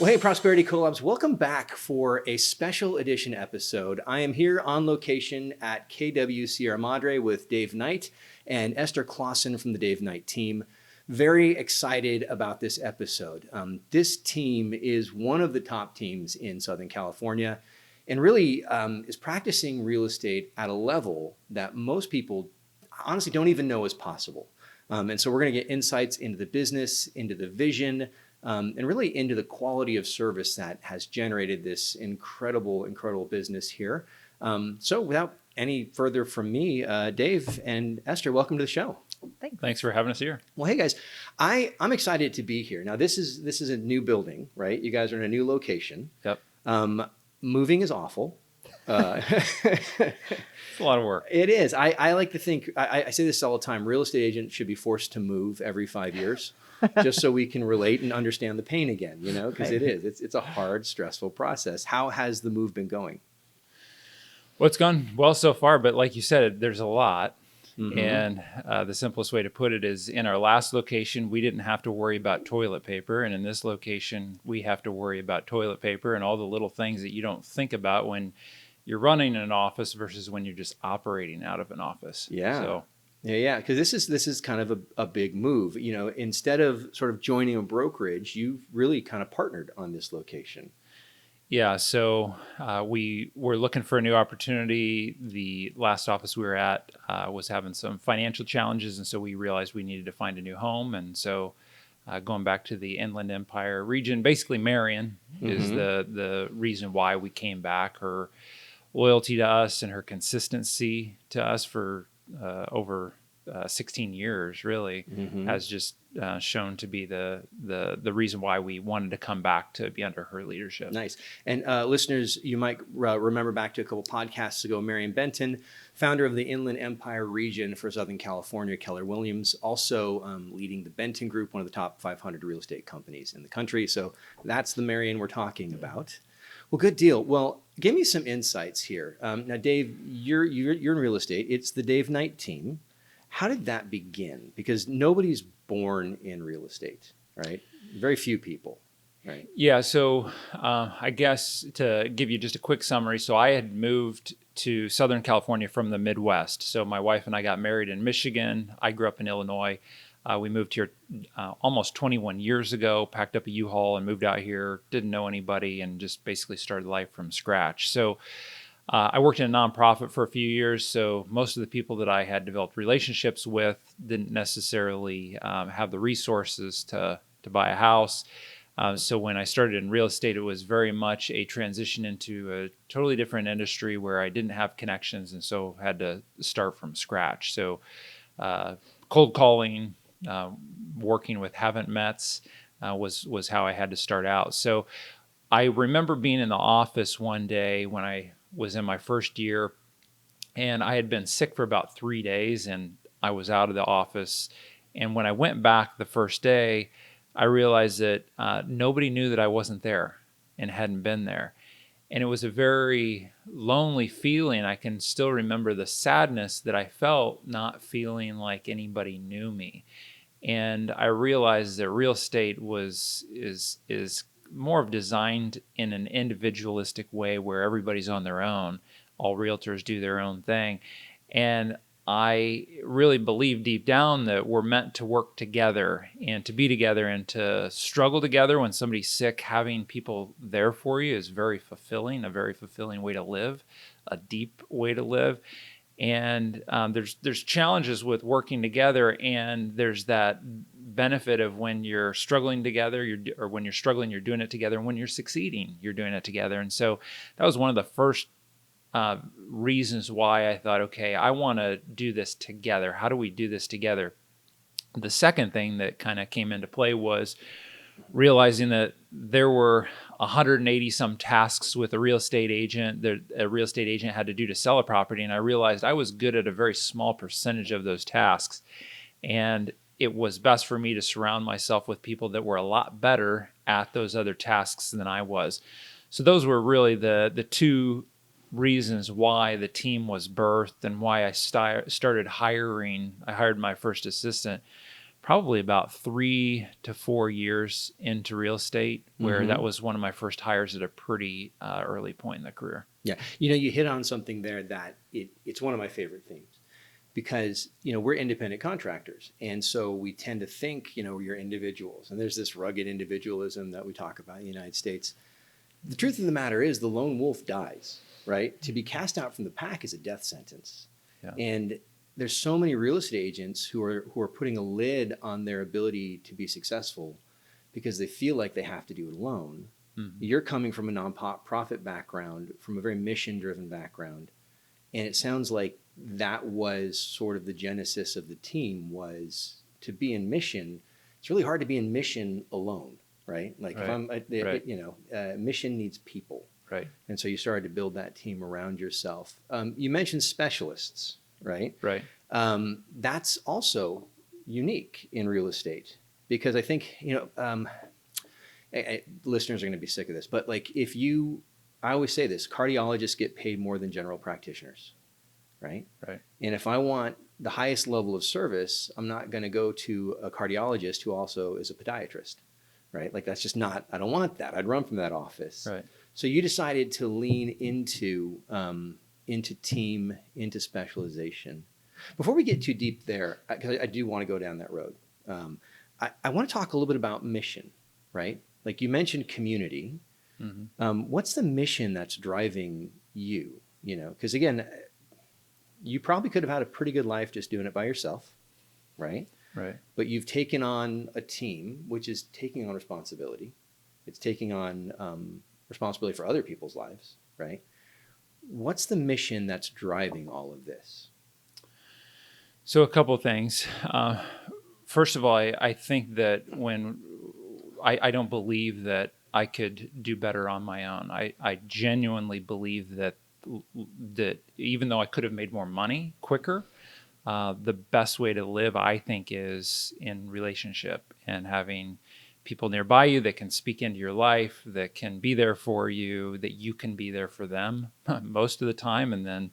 Well, hey, Prosperity Collabs, welcome back for a special edition episode. I am here on location at KW Sierra Madre with Dave Knight and Esther Clausen from the Dave Knight team. Very excited about this episode. This team is one of the top teams in Southern California and really is practicing real estate at a level that most people honestly don't even know is possible. And so we're going to get insights into the business, into the vision, and really into the quality of service that has generated this incredible business here. So without any further from me, Dave and Esther, welcome to the show. Thanks for having us here. Well, hey guys, I'm excited to be here. Now this is a new building, right? You guys are in a new location. Yep. Moving is awful. It's a lot of work. It is. I like to think, I say this all the time, real estate agents should be forced to move every 5 years. Just so we can relate and understand the pain again, you know, because Right. it's a hard, stressful process. How has the move been going? Well, it's gone well so far, but like you said, there's a lot. Mm-hmm. And the simplest way to put it is in our last location, we didn't have to worry about toilet paper. And in this location, we have to worry about toilet paper and all the little things that you don't think about when you're running an office versus when you're just operating out of an office. Yeah. So, Yeah, because this is kind of a big move. You know, instead of sort of joining a brokerage, you've really kind of partnered on this location. yeah, so we were looking for a new opportunity. The last office we were at was having some financial challenges, and so we realized we needed to find a new home. And so going back to the Inland Empire region, basically Marion is the reason why we came back. Her loyalty to us and her consistency to us for over 16 years really has just shown to be the reason why we wanted to come back to be under her leadership. Nice. And listeners, you might remember back to a couple podcasts ago, Marion Benton, founder of the Inland Empire region for Southern California, Keller Williams, also leading the Benton Group, one of the top 500 real estate companies in the country. So that's the Marion we're talking about. Well, good deal. Well, give me some insights here. Now, Dave, you're in real estate. It's the Dave Knight team. How did that begin? Because nobody's born in real estate, right? Very few people, right? Yeah, so I guess to give you just a quick summary, so I had moved to Southern California from the Midwest. So my wife and I got married in Michigan. I grew up in Illinois. We moved here almost 21 years ago, packed up a U-Haul and moved out here, didn't know anybody, and just basically started life from scratch. So I worked in a nonprofit for a few years, so most of the people that I had developed relationships with didn't necessarily have the resources to buy a house. So when I started in real estate, it was very much a transition into a totally different industry where I didn't have connections, and so had to start from scratch. So cold calling, working with haven't mets was how I had to start out. So I remember being in the office one day when I was in my first year, and I had been sick for about 3 days, and I was out of the office. And when I went back the first day, I realized that nobody knew that I wasn't there and hadn't been there. And it was a very lonely feeling. I can still remember the sadness that I felt not feeling like anybody knew me. And I realized that real estate is more of designed in an individualistic way where everybody's on their own. All realtors do their own thing. And I really believe deep down that we're meant to work together and to be together and to struggle together. When somebody's sick, having people there for you is very fulfilling, a very fulfilling way to live, a deep way to live. And there's challenges with working together, and there's that benefit of when you're struggling together, or when you're struggling, you're doing it together, and when you're succeeding, you're doing it together. And so that was one of the first reasons why I thought, okay, I want to do this together. How do we do this together? The second thing that kind of came into play was realizing that there were 180 some tasks with a real estate agent that a real estate agent had to do to sell a property. And I realized I was good at a very small percentage of those tasks. And it was best for me to surround myself with people that were a lot better at those other tasks than I was. So those were really the two reasons why the team was birthed and why I started hiring. I hired my first assistant probably about 3 to 4 years into real estate, where that was one of my first hires at a pretty early point in the career. Yeah. You hit on something there that it's one of my favorite themes because, we're independent contractors. And so we tend to think, you're individuals. And there's this rugged individualism that we talk about in the United States. The truth of the matter is the lone wolf dies, right? To be cast out from the pack is a death sentence. Yeah. And there's so many real estate agents who are putting a lid on their ability to be successful because they feel like they have to do it alone. You're coming from a nonprofit background, from a very mission-driven background, and it sounds like that was sort of the genesis of the team, was to be in mission. It's really hard to be in mission alone, right? Like if mission needs people, right? And so you started to build that team around yourself. You mentioned specialists, right? Right. That's also unique in real estate because I think listeners are going to be sick of this, but like I always say this: cardiologists get paid more than general practitioners, right? Right. And if I want the highest level of service, I'm not going to go to a cardiologist who also is a podiatrist, right? Like that's just not. I don't want that. I'd run from that office. Right. So you decided to lean into team, into specialization. Before we get too deep there, because I do want to go down that road, I want to talk a little bit about mission, right? Like you mentioned community. What's the mission that's driving you? Because again, you probably could have had a pretty good life just doing it by yourself, right? Right. But you've taken on a team, which is taking on responsibility. It's taking on responsibility for other people's lives, right? What's the mission that's driving all of this? So a couple of things. First of all, I think that when I don't believe that I could do better on my own. I genuinely believe that even though I could have made more money quicker, the best way to live, I think, is in relationship and having people nearby you that can speak into your life, that can be there for you, that you can be there for them most of the time. And then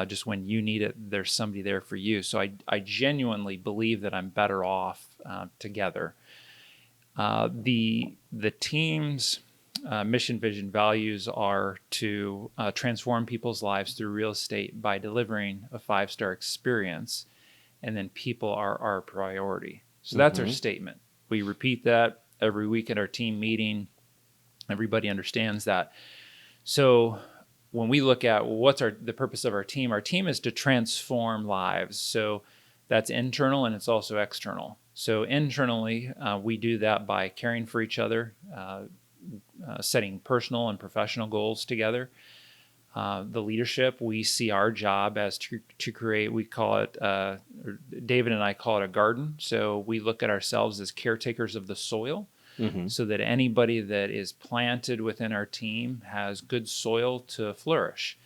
just when you need it, there's somebody there for you. So I genuinely believe that I'm better off together. The team's mission, vision, values are to transform people's lives through real estate by delivering a 5-star experience, and then people are our priority. So that's our statement. We repeat that every week at our team meeting. Everybody understands that. So when we look at what's the purpose of our team is to transform lives. So that's internal and it's also external. So internally, we do that by caring for each other, setting personal and professional goals together. The leadership, we see our job as to create, we call it, David and I call it a garden. So we look at ourselves as caretakers of the soil, so that anybody that is planted within our team has good soil to flourish.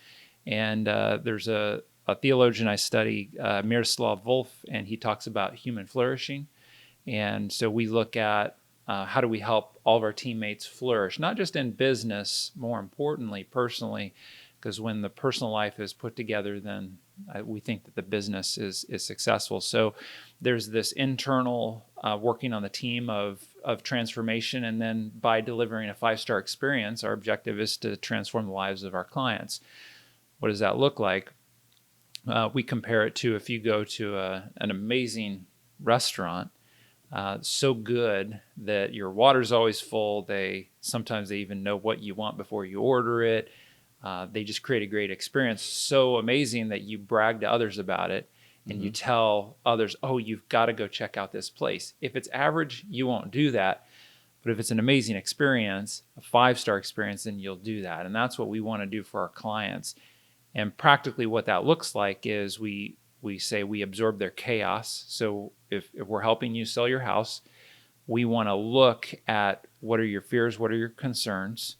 And there's a theologian I study, Miroslav Volf, and he talks about human flourishing. And so we look at how do we help all of our teammates flourish, not just in business, more importantly, personally, because when the personal life is put together, then we think that the business is successful. So there's this internal working on the team of transformation, and then by delivering a 5-star experience, our objective is to transform the lives of our clients. What does that look like? We compare it to if you go to an amazing restaurant, so good that your water's always full. Sometimes they even know what you want before you order it. They just create a great experience, so amazing that you brag to others about it, and you tell others, oh, you've got to go check out this place. If it's average, you won't do that. But if it's an amazing experience, a 5-star experience, then you'll do that. And that's what we want to do for our clients. And practically what that looks like is we say we absorb their chaos. So if we're helping you sell your house, we want to look at what are your fears, what are your concerns,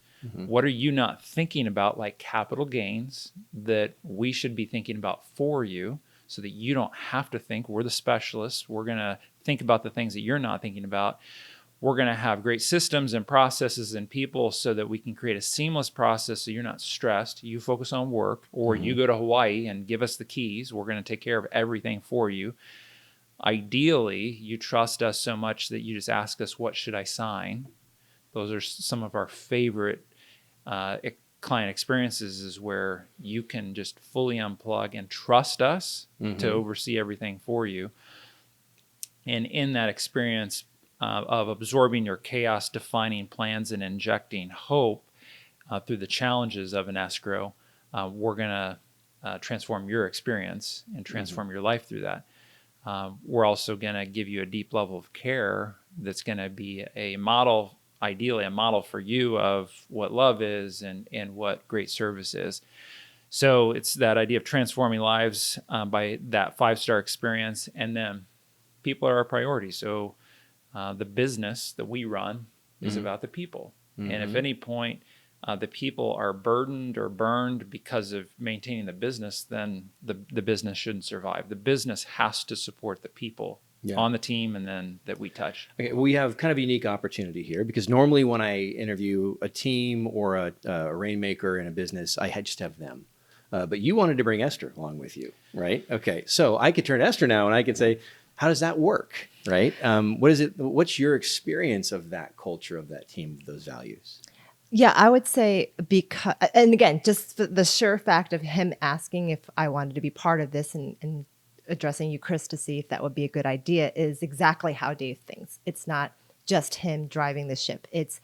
what are you not thinking about, like capital gains, that we should be thinking about for you so that you don't have to think. We're the specialists. We're going to think about the things that you're not thinking about. We're going to have great systems and processes and people so that we can create a seamless process so you're not stressed. You focus on work, or you go to Hawaii and give us the keys. We're going to take care of everything for you. Ideally, you trust us so much that you just ask us, what should I sign? Those are some of our favorite client experiences, is where you can just fully unplug and trust us to oversee everything for you. And in that experience of absorbing your chaos, defining plans, and injecting hope through the challenges of an escrow, we're going to transform your experience and transform your life through that. We're also going to give you a deep level of care that's going to be a model, ideally a model for you of what love is and what great service is. So it's that idea of transforming lives by that 5-star experience. And then people are our priority. So the business that we run is about the people. And if at any point the people are burdened or burned because of maintaining the business, then the business shouldn't survive. The business has to support the people on the team and then that we touch. Okay, we have kind of a unique opportunity here, because normally when I interview a team or a rainmaker in a business, I just have them. But you wanted to bring Esther along with you, right? Okay, so I could turn to Esther now and I could say, how does that work, right? What is it? What's your experience of that culture, of that team, of those values? Yeah, I would say because, and again, just the sure fact of him asking if I wanted to be part of this and addressing you, Chris, to see if that would be a good idea is exactly how Dave thinks. It's not just him driving the ship. It's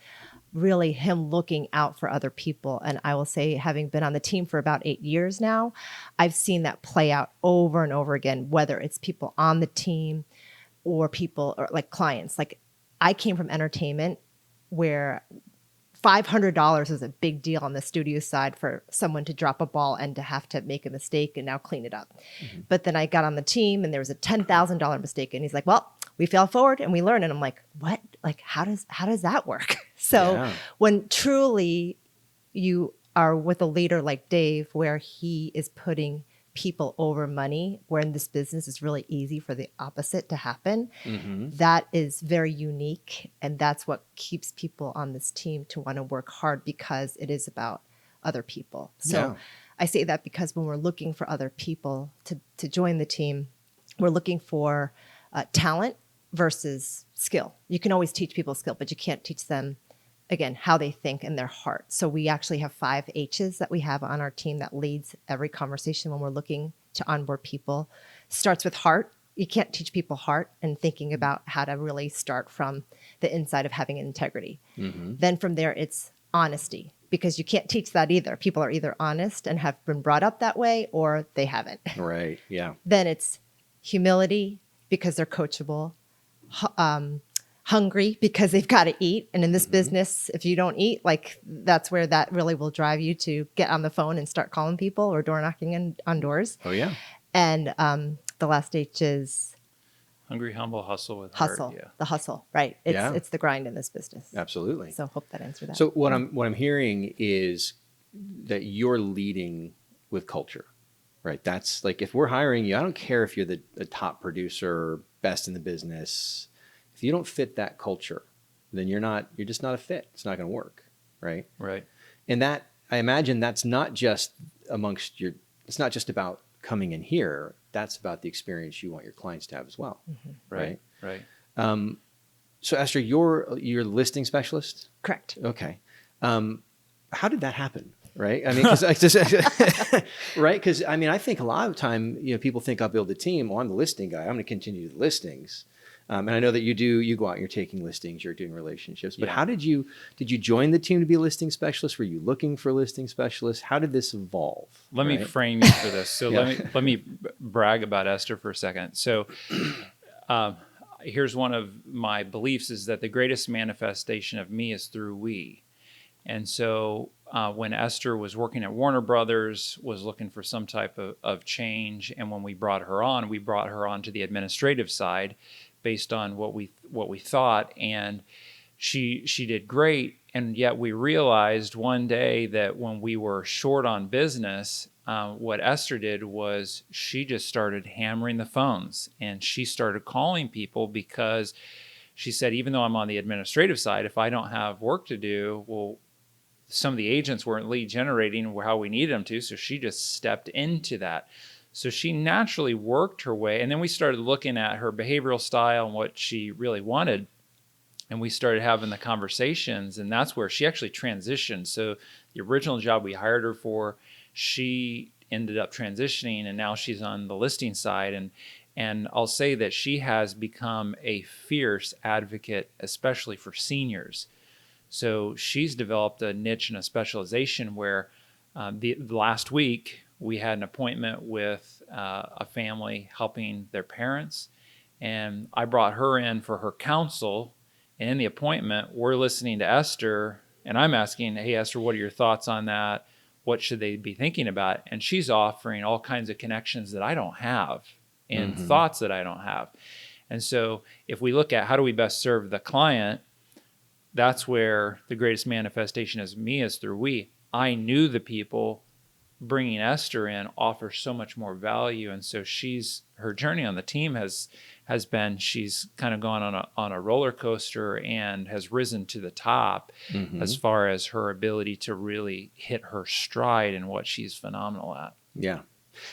really him looking out for other people. And I will say, having been on the team for about 8 years now, I've seen that play out over and over again, whether it's people on the team or people or like clients. Like, I came from entertainment where $500 is a big deal on the studio side for someone to drop a ball and to have to make a mistake and now clean it up. But then I got on the team and there was a $10,000 mistake, and he's like, well, we fail forward and we learn. And I'm like, what? Like, how does that work? So when truly you are with a leader like Dave, where he is putting people over money, where in this business it's really easy for the opposite to happen, that is very unique. And that's what keeps people on this team to want to work hard, because it is about other people. So I say that because when we're looking for other people to join the team, we're looking for talent versus skill. You can always teach people skill, but you can't teach them, again, how they think in their heart. So we actually have 5 H's that we have on our team that leads every conversation when we're looking to onboard people. Starts with heart. You can't teach people heart, and thinking about how to really start from the inside of having integrity. Then from there, it's honesty, because you can't teach that either. People are either honest and have been brought up that way, or they haven't. Right, yeah. Then it's humility, because they're coachable. Hungry, because they've got to eat. And in this business, if you don't eat, like, that's where that really will drive you to get on the phone and start calling people or door knocking on doors. Oh, yeah. And the last H is Hungry, humble, hustle with hustle. heart. Yeah. The hustle, right? It's the grind in this business. Absolutely. So hope that answered that. So what I'm hearing is that you're leading with culture, right? That's like, if we're hiring you, I don't care if you're the top producer, best in the business. If you don't fit that culture, then you're just not a fit. It's not going to work, right? Right. And that, I imagine, that's not just it's not just about coming in here. That's about the experience you want your clients to have as well, right? Right. So Esther, you're the listing specialist? Correct. Okay. How did that happen? Right. I mean, right. Because I mean, I think a lot of the time, people think I'll build a team. Well, I'm the listing guy. I'm going to continue the listings. And I know that you go out and you're taking listings, you're doing relationships, but how did you join the team to be a listing specialist? Were you looking for a listing specialist? How did this evolve? Let me frame you for this. So let me brag about Esther for a second. So here's one of my beliefs, is that the greatest manifestation of me is through we. And so when Esther was working at Warner Brothers, was looking for some type of change, and when we brought her on to the administrative side based on what we thought, and she did great. And yet we realized one day that when we were short on business, what Esther did was she just started hammering the phones, and she started calling people, because she said, even though I'm on the administrative side, if I don't have work to do, well, some of the agents weren't lead generating how we needed them to. So she just stepped into that. So she naturally worked her way. And then we started looking at her behavioral style and what she really wanted. And we started having the conversations, and that's where she actually transitioned. So the original job we hired her for, she ended up transitioning, and now she's on the listing side. And I'll say that she has become a fierce advocate, especially for seniors. So she's developed a niche and a specialization where the last week we had an appointment with a family helping their parents, and I brought her in for her counsel. And in the appointment, we're listening to Esther, and I'm asking, hey, Esther, what are your thoughts on that? What should they be thinking about? And she's offering all kinds of connections that I don't have and thoughts that I don't have. And so if we look at how do we best serve the client, that's where the greatest manifestation of me is through we. I knew the people. Bringing Esther in offers so much more value. And so her journey on the team has been, she's kind of gone on a roller coaster and has risen to the top as far as her ability to really hit her stride in what she's phenomenal at. Yeah.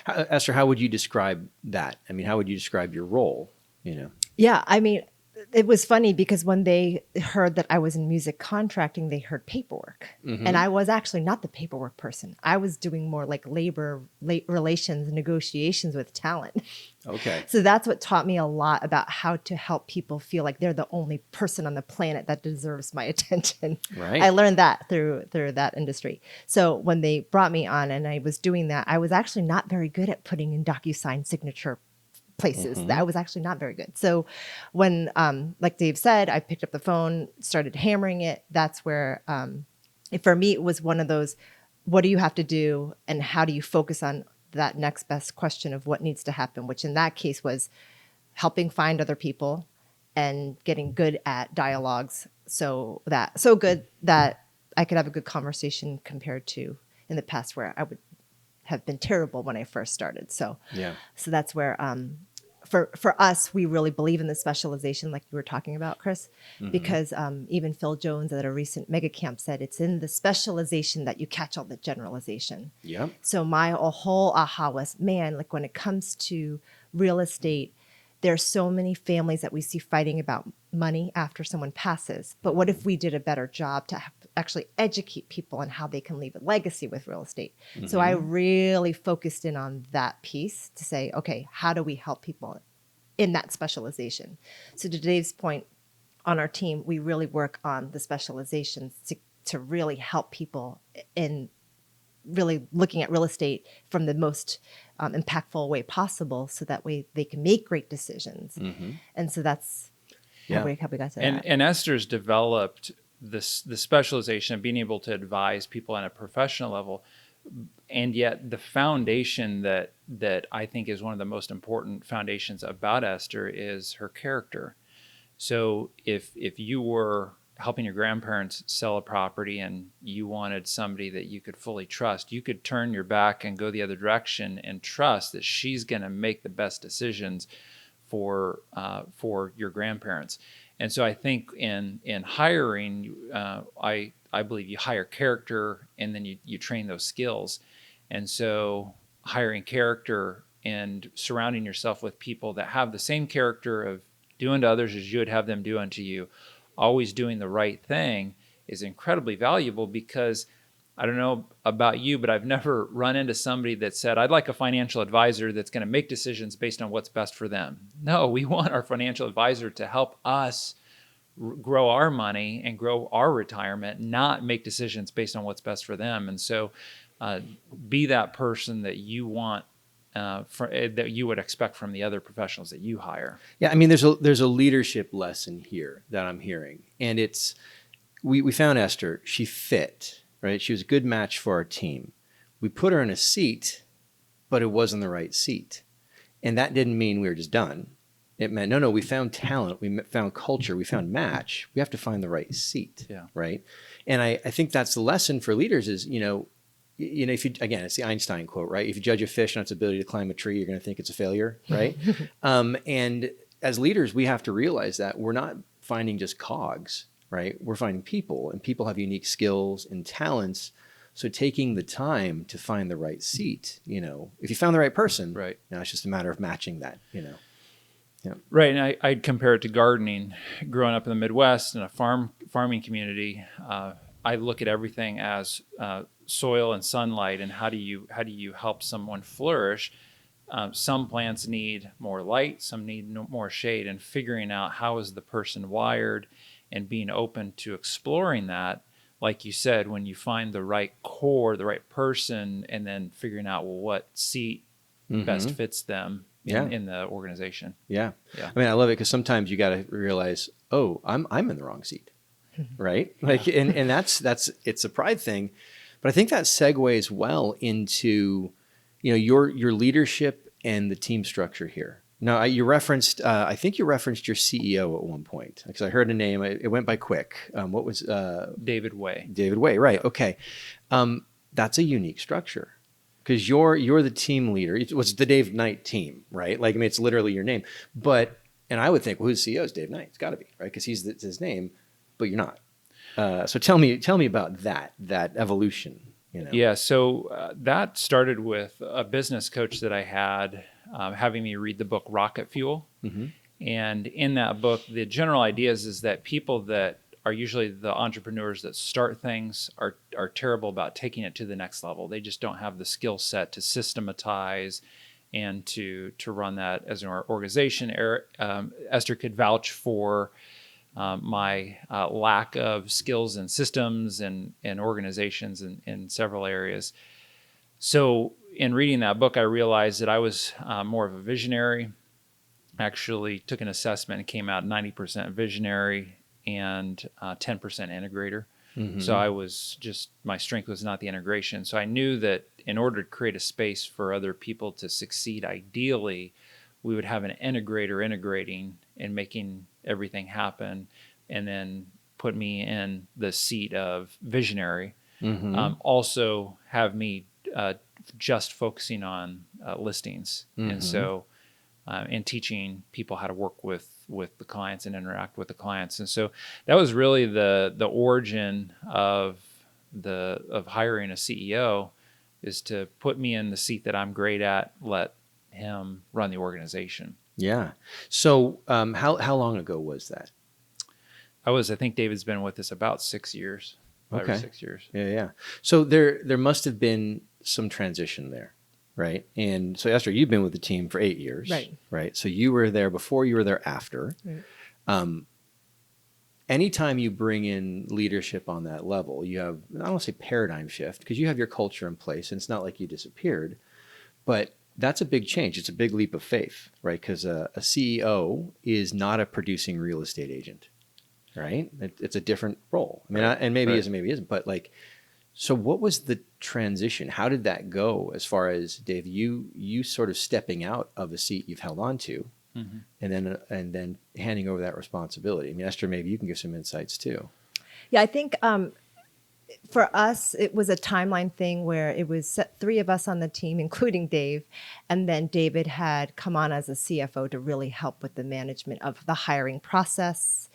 Esther, how would you describe that? I mean, how would you describe your role? Yeah, I mean, it was funny because when they heard that I was in music contracting, they heard paperwork. And I was actually not the paperwork person. I was doing more like labor relations, negotiations with talent. Okay. So that's what taught me a lot about how to help people feel like they're the only person on the planet that deserves my attention. Right. I learned that through that industry. So when they brought me on and I was doing that, I was actually not very good at putting in DocuSign signature places. That was actually not very good. So when, like Dave said, I picked up the phone, started hammering it. That's where, for me, it was one of those, what do you have to do? And how do you focus on that next best question of what needs to happen? Which in that case was helping find other people and getting good at dialogues. So good that I could have a good conversation compared to in the past where I would have been terrible when I first started. So that's where, for us, we really believe in the specialization, like you were talking about, Chris, because even Phil Jones at a recent mega camp said it's in the specialization that you catch all the generalization. Yeah. So my whole aha was, man, like when it comes to real estate, there's so many families that we see fighting about money after someone passes. But what if we did a better job to actually educate people on how they can leave a legacy with real estate? So I really focused in on that piece to say, okay, how do we help people in that specialization? So to Dave's point, on our team, we really work on the specializations to really help people in really looking at real estate from the most impactful way possible, so that way they can make great decisions. And so that's how we got to that. And Esther's developed the specialization of being able to advise people on a professional level, and yet the foundation that I think is one of the most important foundations about Esther is her character. So if you were helping your grandparents sell a property and you wanted somebody that you could fully trust, you could turn your back and go the other direction and trust that she's going to make the best decisions for your grandparents. And so I think in hiring, I believe you hire character and then you train those skills. And so hiring character and surrounding yourself with people that have the same character of doing to others as you would have them do unto you, always doing the right thing, is incredibly valuable. Because I don't know about you, but I've never run into somebody that said, I'd like a financial advisor that's going to make decisions based on what's best for them. No, we want our financial advisor to help us grow our money and grow our retirement, not make decisions based on what's best for them. And so be that person that you want, that you would expect from the other professionals that you hire. Yeah, I mean, there's a leadership lesson here that I'm hearing, and it's we found Esther. She fit, right? She was a good match for our team. We put her in a seat, but it wasn't the right seat, and that didn't mean we were just done. It meant no. We found talent, we found culture, we found match. We have to find the right seat, right? And I think that's the lesson for leaders is if you, again, it's the Einstein quote, right? If you judge a fish on its ability to climb a tree, you're going to think it's a failure, right? And as leaders, we have to realize that we're not finding just cogs, right? We're finding people, and people have unique skills and talents. So taking the time to find the right seat, if you found the right person, Right. now it's just a matter of matching that, Yeah. Right, and I'd compare it to gardening. Growing up in the Midwest in a farming community, I look at everything as soil and sunlight, and how do you help someone flourish? Some plants need more light, some need more shade, and figuring out how is the person wired, and being open to exploring that. Like you said, when you find the right core, the right person, and then figuring out, well, what seat best fits them in the organization. Yeah. Yeah. I mean, I love it because sometimes you got to realize, oh, I'm in the wrong seat, right? Like, and that's it's a pride thing, but I think that segues well into, your leadership and the team structure here. Now, you referenced, I think you referenced your CEO at one point, because I heard a name. It went by quick. What was David Way. David Way, right? Okay, that's a unique structure because you're the team leader. It was the Dave Knight team, right? Like, I mean, it's literally your name. And I would think, well, who's the CEO? Is Dave Knight? It's got to be, right? Because it's his name, but you're not. So tell me about that evolution. Yeah, so that started with a business coach that I had having me read the book Rocket Fuel. Mm-hmm. And in that book, the general idea is that people that are usually the entrepreneurs that start things are terrible about taking it to the next level. They just don't have the skill set to systematize and to run that as an organization. Esther could vouch for my lack of skills and systems and organizations in several areas. So in reading that book, I realized that I was more of a visionary. Actually took an assessment and came out 90% visionary and 10% integrator. Mm-hmm. So I was my strength was not the integration. So I knew that in order to create a space for other people to succeed, ideally, we would have an integrator integrating and making everything happen, and then put me in the seat of visionary. Mm-hmm. Also have me just focusing on listings. Mm-hmm. And so and teaching people how to work with the clients and interact with the clients. And so that was really the origin of hiring a CEO, is to put me in the seat that I'm great at, let him run the organization. Yeah. So how long ago was that? I think David's been with us about 6 years, 5 or 6 years. Yeah. So there must have been some transition there, right? And so Esther, you've been with the team for 8 years, right? So you were there before, you were there after. Right. Anytime you bring in leadership on that level, you have, I don't want to say paradigm shift, because you have your culture in place, and it's not like you disappeared, but that's a big change. It's a big leap of faith, right? Because a CEO is not a producing real estate agent, right? It's a different role. I mean, and maybe it is and maybe isn't, but like, so what was the transition? How did that go as far as, Dave, you sort of stepping out of a seat you've held on to, mm-hmm. and then handing over that responsibility? I mean, Esther, maybe you can give some insights too. Yeah, I think for us, it was a timeline thing where it was 3 of us on the team, including Dave. And then David had come on as a CFO to really help with the management of the hiring process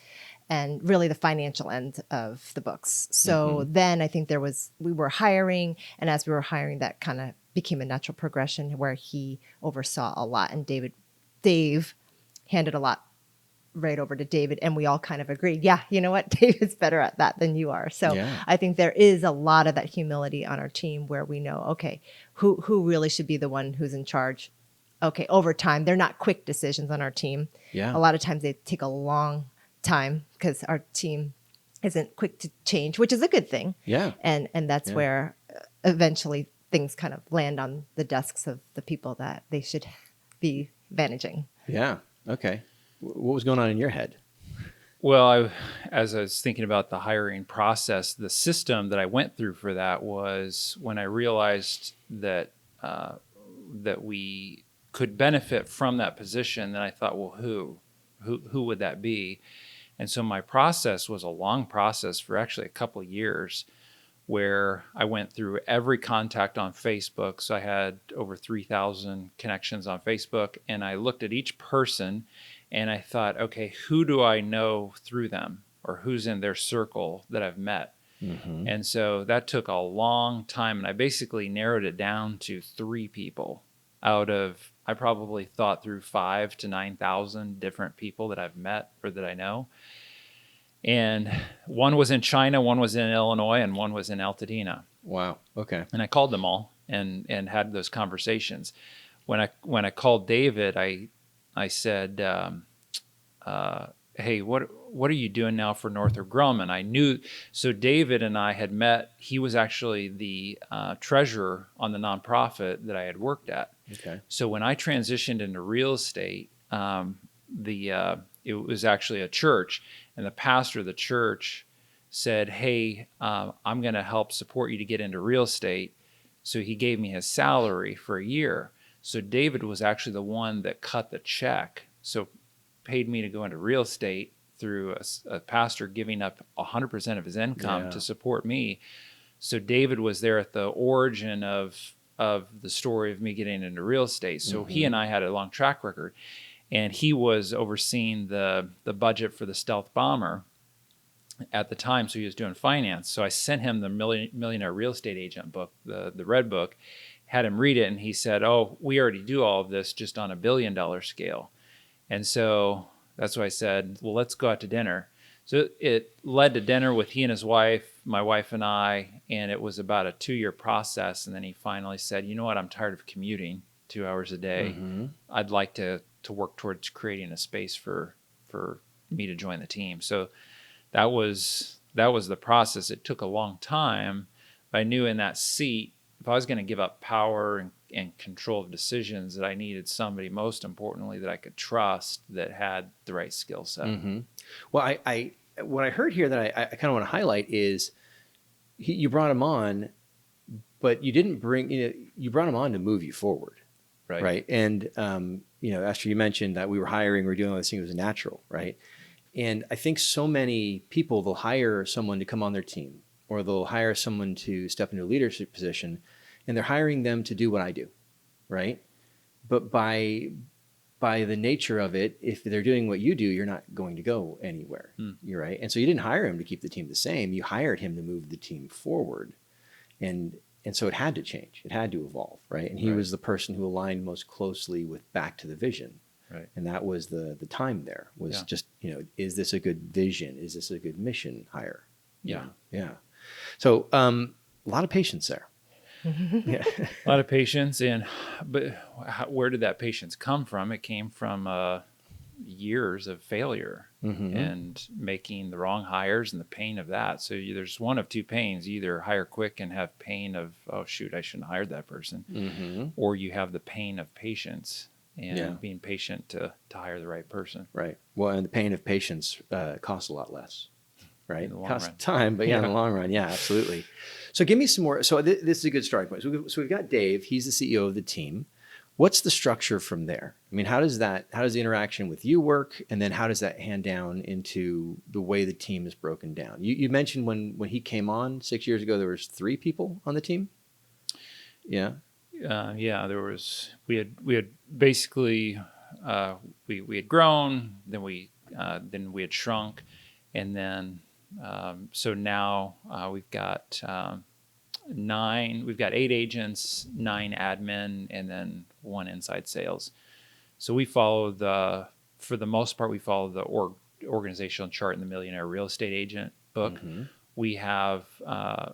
and really the financial end of the books. So mm-hmm. then I think we were hiring. And as we were hiring, that kind of became a natural progression where he oversaw a lot. And Dave handed a lot right over to David, and we all kind of agreed, yeah, you know what, David's better at that than you are. So yeah. I think there is a lot of that humility on our team where we know, okay, who really should be the one who's in charge. Okay, over time, they're not quick decisions on our team. Yeah. A lot of times they take a long time because our team isn't quick to change, which is a good thing. Yeah. And that's where eventually things kind of land on the desks of the people that they should be managing. Yeah. Okay. What was going on in your head? Well, as I was thinking about the hiring process, the system that I went through for that was when I realized that we could benefit from that position. Then I thought, well, who would that be? And so my process was a long process for actually a couple of years, where I went through every contact on Facebook. So I had over 3,000 connections on Facebook, and I looked at each person. And I thought, okay, who do I know through them, or who's in their circle that I've met? Mm-hmm. And so that took a long time. And I basically narrowed it down to 3 people out of, I probably thought through 5,000 to 9,000 different people that I've met or that I know. And one was in China, one was in Illinois, and one was in Altadena. Wow. Okay. And I called them all and had those conversations. When I called David, I said, hey, what are you doing now for Northrop Grumman? I knew, so David and I had met. He was actually the treasurer on the nonprofit that I had worked at. Okay. So when I transitioned into real estate, it was actually a church, and the pastor of the church said, hey, I'm going to help support you to get into real estate. So he gave me his salary for a year. So David was actually the one that cut the check. So paid me to go into real estate through a pastor giving up 100% of his income to support me. So David was there at the origin of the story of me getting into real estate. So he and I had a long track record, and he was overseeing the budget for the stealth bomber at the time. So he was doing finance. So I sent him the Millionaire Real Estate Agent book, the red book, had him read it. And he said, oh, we already do all of this just on $1 billion scale. And so that's why I said, well, let's go out to dinner. So it led to dinner with he and his wife, my wife and I, and it was about a 2-year process. And then he finally said, you know what, I'm tired of commuting 2 hours a day. Mm-hmm. I'd like to work towards creating a space for me to join the team. So that was the process. It took a long time, but I knew in that seat, if I was going to give up power and control of decisions, that I needed somebody, most importantly, that I could trust, that had the right skill set. Mm-hmm. Well, what I heard here that I kind of want to highlight is you brought him on, but you didn't you brought him on to move you forward. Right. And, Esther, you mentioned that we were hiring, we were doing all this thing, it was natural. Right. And I think so many people, they'll hire someone to come on their team, or they'll hire someone to step into a leadership position, and they're hiring them to do what I do. Right. But by the nature of it, if they're doing what you do, you're not going to go anywhere. You're right. And so you didn't hire him to keep the team the same. You hired him to move the team forward. And so it had to change. It had to evolve, right? And he was the person who aligned most closely with back to the vision. Right. And that was the time there was just, is this a good vision? Is this a good mission hire? Yeah. Yeah. So a lot of patience there. Yeah. A lot of patience. But where did that patience come from? It came from years of failure and making the wrong hires and the pain of that. So there's one of 2 pains. You either hire quick and have pain of, oh, shoot, I shouldn't have hired that person. Or you have the pain of patience and being patient to hire the right person. Right. Well, and the pain of patience costs a lot less. Right. In the long Costs run. time, but in the long run. Yeah, absolutely. So give me some more. So this is a good starting point. So we've got Dave. He's the CEO of the team. What's the structure from there? I mean, how does the interaction with you work? And then how does that hand down into the way the team is broken down? You mentioned when he came on 6 years ago, there was 3 people on the team. Yeah. There was, we had basically, we had grown, then we had shrunk. And then, so now we've got 8 agents, 9 admin, and then 1 inside sales. So we follow for the most part, we follow the organizational chart in the Millionaire Real Estate Agent book. We have, I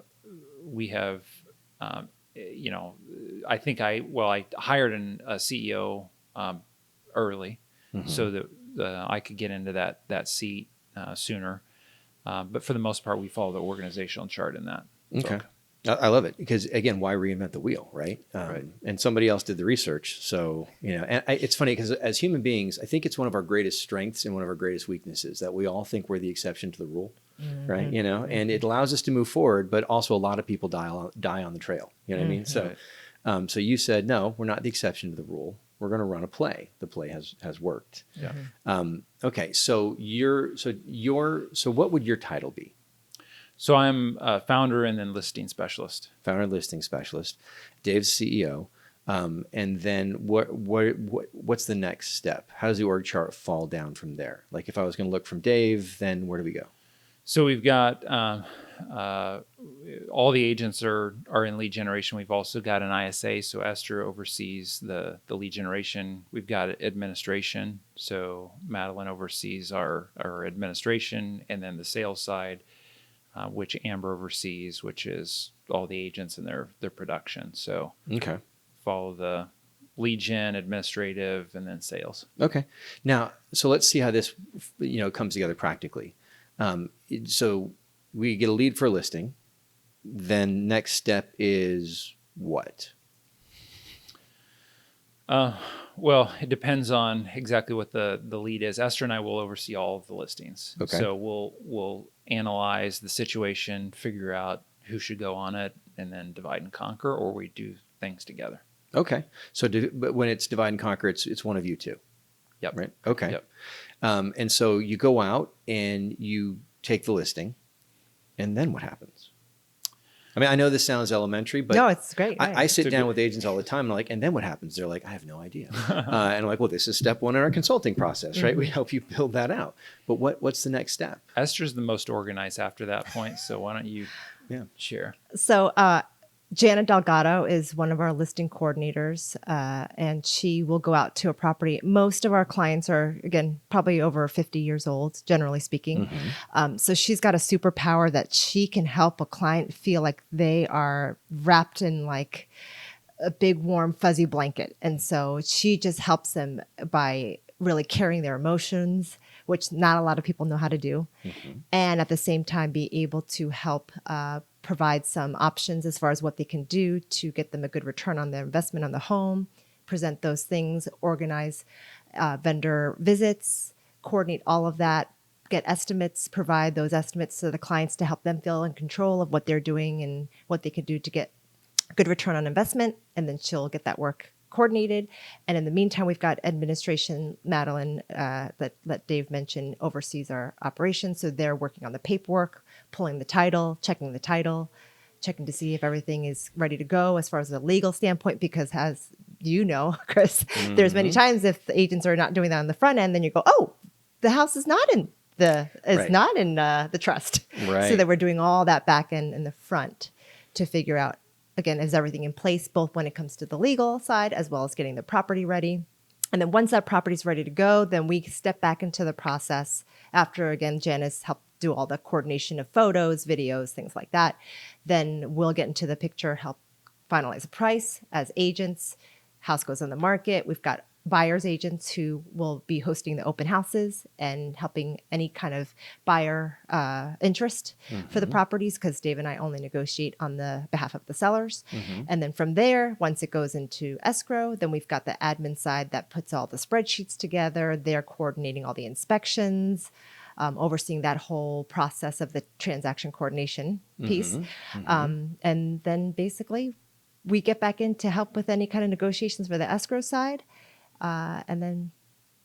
hired a CEO early so that I could get into that seat sooner. But for the most part, we follow the organizational chart in that. Okay. book. I love it because, again, why reinvent the wheel, right? And somebody else did the research. So, and it's funny because as human beings, I think it's one of our greatest strengths and one of our greatest weaknesses that we all think we're the exception to the rule, right? And it allows us to move forward, but also a lot of people die on the trail. You know what I mean? So, so you said, no, we're not the exception to the rule. We're going to run a play. The play has worked. Yeah. Okay. So what would your title be? So I'm a founder and then listing specialist. Founder and listing specialist. Dave's CEO. And then what's the next step? How does the org chart fall down from there? Like if I was going to look from Dave, then where do we go? So we've got all the agents are in lead generation. We've also got an ISA, so Esther oversees the lead generation. We've got administration, so Madeline oversees our administration, and then the sales side, which Amber oversees, which is all the agents and their production. So Okay. follow the lead gen, administrative, and then sales. Okay. Now, so let's see how this, comes together practically. So we get a lead for a listing. Then next step is what? Well, it depends on exactly what the lead is. Esther and I will oversee all of the listings. Okay. So we'll analyze the situation, figure out who should go on it, and then divide and conquer, or we do things together. Okay. So, but when it's divide and conquer, it's one of you two. Yep. Right. Okay. Yep. And so you go out and you take the listing, and then what happens? I mean, I know this sounds elementary, but No, it's great. Right. I sit down with agents all the time, and like, and then what happens? They're like, I have no idea. And I'm like, well, this is step one in our consulting process, right? We help you build that out. But what's the next step? Esther's the most organized after that point, so why don't you share? So Jana Delgado is one of our listing coordinators, and she will go out to a property. Most of our clients are, again, probably over 50 years old, generally speaking. So she's got a superpower that she can help a client feel like they are wrapped in like a big, warm, fuzzy blanket. And so she just helps them by really carrying their emotions, which not a lot of people know how to do. And at the same time, be able to help provide some options as far as what they can do to get them a good return on their investment on the home, present those things, organize vendor visits, coordinate all of that, get estimates, provide those estimates to the clients to help them feel in control of what they're doing and what they can do to get good return on investment. And then she'll get that work coordinated. And in the meantime, we've got administration. Madeline, that Dave mentioned, oversees our operations. So they're working on the paperwork, pulling the title, checking to see if everything is ready to go as far as the legal standpoint, because as you know, Chris, there's many times if the agents are not doing that on the front end, then you go, oh, the house is not in the trust. Right. So that we're doing all that back end in the front to figure out, again, is everything in place, both when it comes to the legal side as well as getting the property ready. And then once that property is ready to go, then we step back into the process after, again, Janice helped do all the coordination of photos, videos, things like that. Then we'll get into the picture, help finalize the price as agents. House goes on the market. We've got buyer's agents who will be hosting the open houses and helping any kind of buyer interest for the properties, because Dave and I only negotiate on the behalf of the sellers. And then from there, once it goes into escrow, then we've got the admin side that puts all the spreadsheets together. They're coordinating all the inspections, overseeing that whole process of the transaction coordination piece. And then basically we get back in to help with any kind of negotiations for the escrow side. And then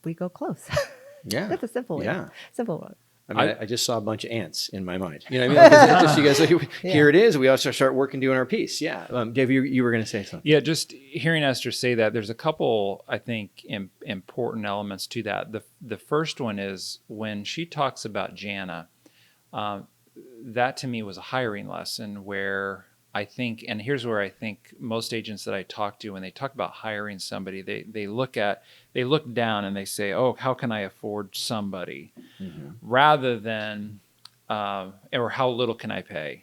we go close. Yeah. That's a simple one. Yeah. Simple one. I mean, I just saw a bunch of ants in my mind. You know what I mean? Like, just you guys, like, here it is. We also start working, doing our piece. Yeah. Dave, you were going to say something. Yeah, just hearing Esther say that, there's a couple, I think, important elements to that. The first one is when she talks about Jana, that to me was a hiring lesson where I think, and here's where I think most agents that I talk to, when they talk about hiring somebody, they look down and they say, oh, how can I afford somebody? Rather than, or how little can I pay?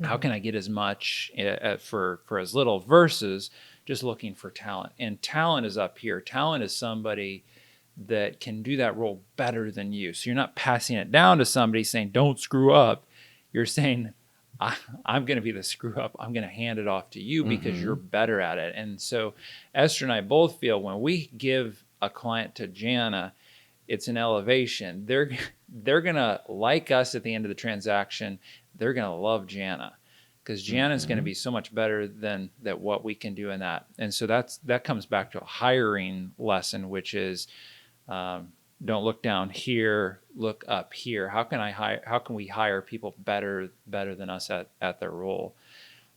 How can I get as much for as little, versus just looking for talent? And talent is up here. Talent is somebody that can do that role better than you. So you're not passing it down to somebody saying, don't screw up. You're saying, I'm going to be the screw up. I'm going to hand it off to you because you're better at it. And so Esther and I both feel when we give a client to Jana, it's an elevation. They're going to like us at the end of the transaction. They're going to love Jana because Jana is going to be so much better than what we can do in that. And so that comes back to a hiring lesson, which is don't look down here, look up here. How can we hire people better than us at their role?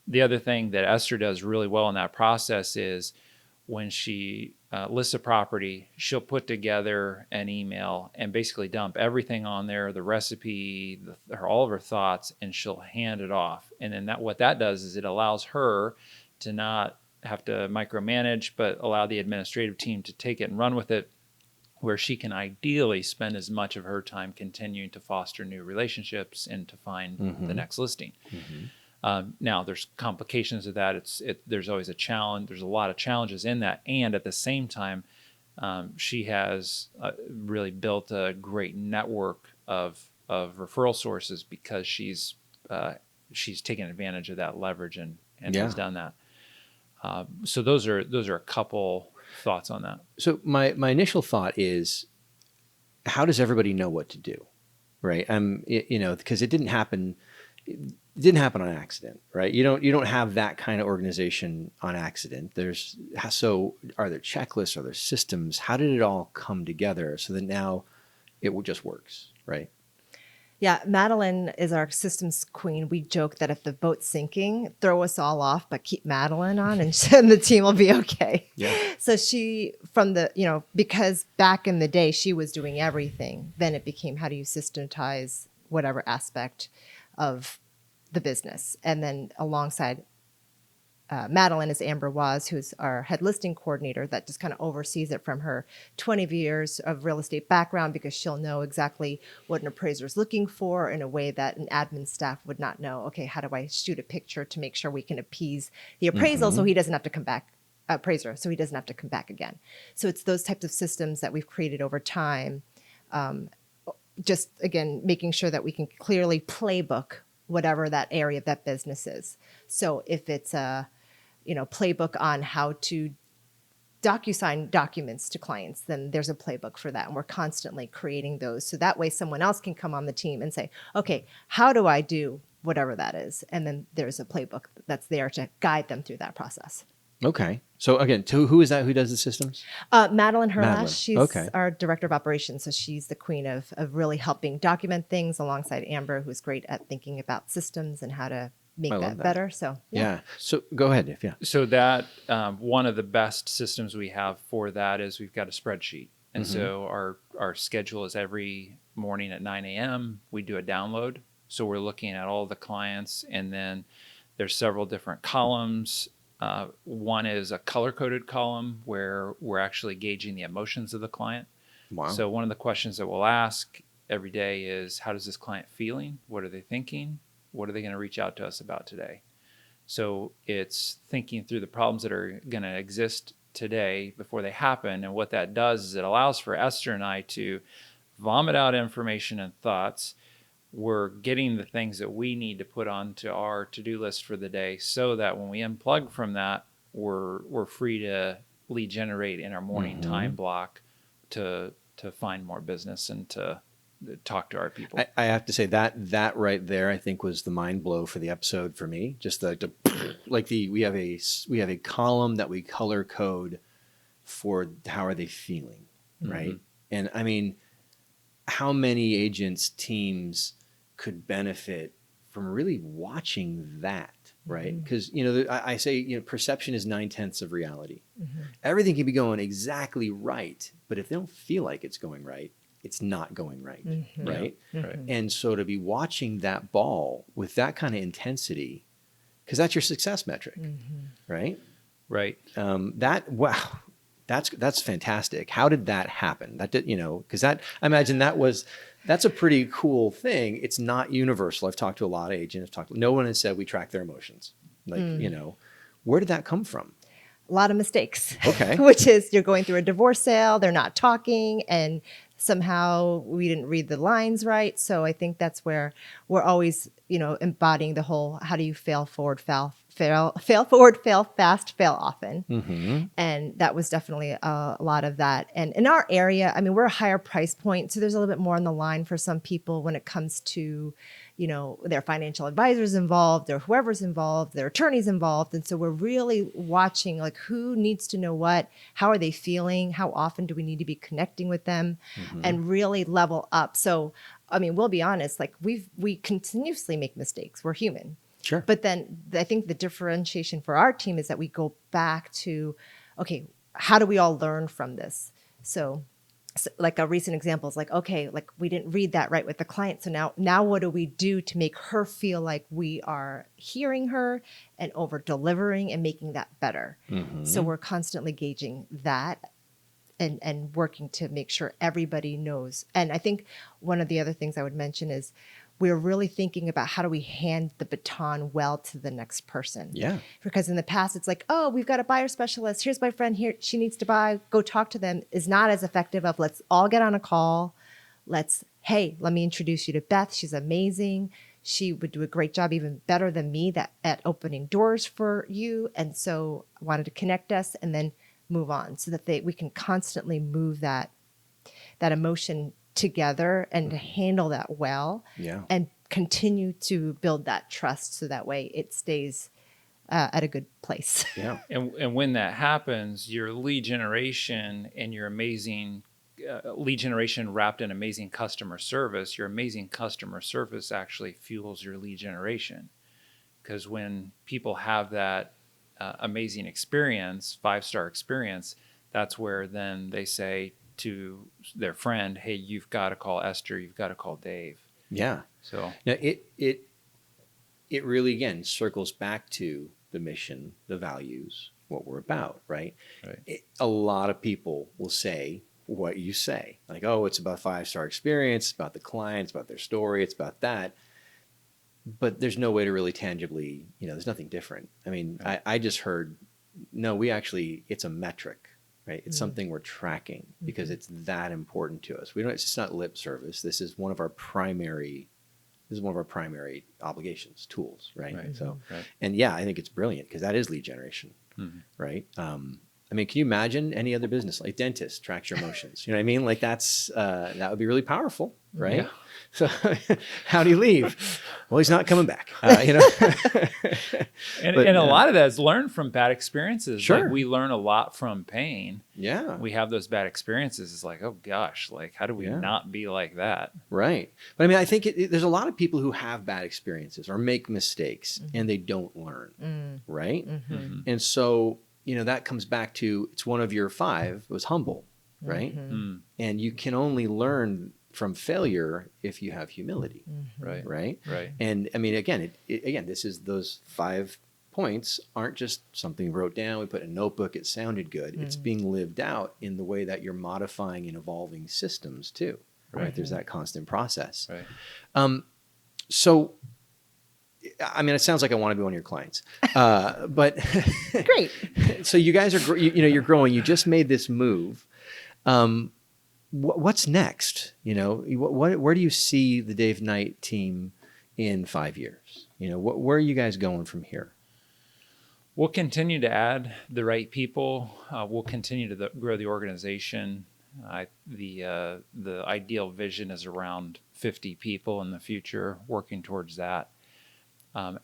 The other thing that Esther does really well in that process is when she lists a property, she'll put together an email and basically dump everything on there, the recipe, all of her thoughts, and she'll hand it off. And then what that does is it allows her to not have to micromanage, but allow the administrative team to take it and run with it, where she can ideally spend as much of her time continuing to foster new relationships and to find the next listing. Now, there's complications of that. There's always a challenge. There's a lot of challenges in that. And at the same time, she has really built a great network of referral sources because she's taken advantage of that leverage and has done that. So those are a couple thoughts on that. So my initial thought is, how does everybody know what to do, right? Because it didn't happen. It didn't happen on accident, right? You don't have that kind of organization on accident. So are there checklists? Are there systems? How did it all come together so that now it just works, right? Yeah, Madeline is our systems queen. We joke that if the boat's sinking, throw us all off, but keep Madeline on and the team will be okay. Yeah. So she, because back in the day, she was doing everything. Then it became, how do you systematize whatever aspect of the business? And then alongside Madeline is Amber Waz, who's our head listing coordinator that just kind of oversees it from her 20 years of real estate background, because she'll know exactly what an appraiser is looking for in a way that an admin staff would not know. Okay, how do I shoot a picture to make sure we can appease the appraisal so he doesn't have to come back, appraiser, so he doesn't have to come back again. So it's those types of systems that we've created over time. Just, again, making sure that we can clearly playbook whatever that area of that business is. So if it's a playbook on how to DocuSign documents to clients, then there's a playbook for that. And we're constantly creating those. So that way someone else can come on the team and say, okay, how do I do whatever that is? And then there's a playbook that's there to guide them through that process. Okay. So again, who is that? Who does the systems? Madeline Herlash. Madeline. She's our director of operations. So she's the queen of really helping document things alongside Amber, who's great at thinking about systems and how to make that better. So yeah. So go ahead. So that one of the best systems we have for that is we've got a spreadsheet. And so our schedule is every morning at 9 a.m. we do a download. So we're looking at all the clients, and then there's several different columns. One is a color-coded column where we're actually gauging the emotions of the client. Wow. So one of the questions that we'll ask every day is, how does this client feeling? What are they thinking? What are they going to reach out to us about today? So it's thinking through the problems that are going to exist today before they happen. And what that does is it allows for Esther and I to vomit out information and thoughts. We're getting the things that we need to put onto our to-do list for the day, so that when we unplug from that, we're free to lead generate in our morning time block to find more business and to talk to our people. I have to say that right there, I think, was the mind blow for the episode for me. Just we have a column that we color code for how are they feeling, right? And I mean, how many agents, teams could benefit from really watching that, right? Because I say perception is 9/10 of reality. Everything can be going exactly right, but if they don't feel like it's going right, it's not going right, right? Right. And so to be watching that ball with that kind of intensity, because that's your success metric, right? Right. That's fantastic. How did that happen? That did, because I imagine that's a pretty cool thing. It's not universal. I've talked to a lot of agents. No one has said we track their emotions. Where did that come from? A lot of mistakes. Okay. Which is, you're going through a divorce sale, they're not talking, and somehow we didn't read the lines right. So I think that's where we're always, embodying the whole, how do you fail forward, fail forward, fail fast, fail often. And that was definitely a lot of that. And in our area, I mean, we're a higher price point, so there's a little bit more on the line for some people when it comes to, their financial advisors involved, or whoever's involved, their attorneys involved. And so we're really watching, like, who needs to know what, how are they feeling, how often do we need to be connecting with them, and really level up. So, I mean, we'll be honest, like we continuously make mistakes. We're human. Sure. But then I think the differentiation for our team is that we go back to, okay, how do we all learn from this? So like a recent example is like, okay, like we didn't read that right with the client. So now what do we do to make her feel like we are hearing her and over delivering and making that better? So we're constantly gauging that and working to make sure everybody knows. And I think one of the other things I would mention is we're really thinking about how do we hand the baton well to the next person. Yeah. Because in the past, it's like, oh, we've got a buyer specialist. Here's my friend here. She needs to buy. Go talk to them. Is not as effective of let's all get on a call. Hey, let me introduce you to Beth. She's amazing. She would do a great job, even better than me, at opening doors for you. And so I wanted to connect us and then move on so that we can constantly move that emotion together and to handle that well, and continue to build that trust so that way it stays at a good place. Yeah. And when that happens, your lead generation and your amazing lead generation wrapped in amazing customer service, your amazing customer service actually fuels your lead generation. Because when people have that amazing experience, 5-star experience, that's where then they say to their friend, hey, you've got to call Esther, you've got to call Dave. Yeah. So now it really, again, circles back to the mission, the values, what we're about, right? A lot of people will say what you say, like, oh, it's about 5-star experience, it's about the client, it's about their story, it's about that. But there's no way to really tangibly, there's nothing different. I mean, I just heard, no, it's a metric. Right? It's something we're tracking because it's that important to us. It's just not lip service. This is one of our primary obligations, tools, right? So, and yeah, I think it's brilliant because that is lead generation, right? I mean, can you imagine any other business like dentist tracks your emotions? You know what I mean? Like that would be really powerful, right? Yeah. So how do you leave? Well, he's not coming back. And a lot of that is learned from bad experiences. Sure. Like we learn a lot from pain. Yeah. We have those bad experiences. It's like, oh gosh, like how do we not be like that? Right. But I mean, I think there's a lot of people who have bad experiences or make mistakes and they don't learn. Right. And so, that comes back to, it's one of your 5 was humble, right? And you can only learn from failure if you have humility, right? And I mean, again, this is those 5 points aren't just something we wrote down, we put in a notebook, it sounded good. It's being lived out in the way that you're modifying and evolving systems too, right? There's that constant process. So, I mean, it sounds like I want to be one of your clients, but Great. So you guys are, you're growing. You just made this move. What's next? Where do you see the Dave Knight team in 5 years? Where are you guys going from here? We'll continue to add the right people. We'll continue to grow the organization. The ideal vision is around 50 people in the future, working towards that.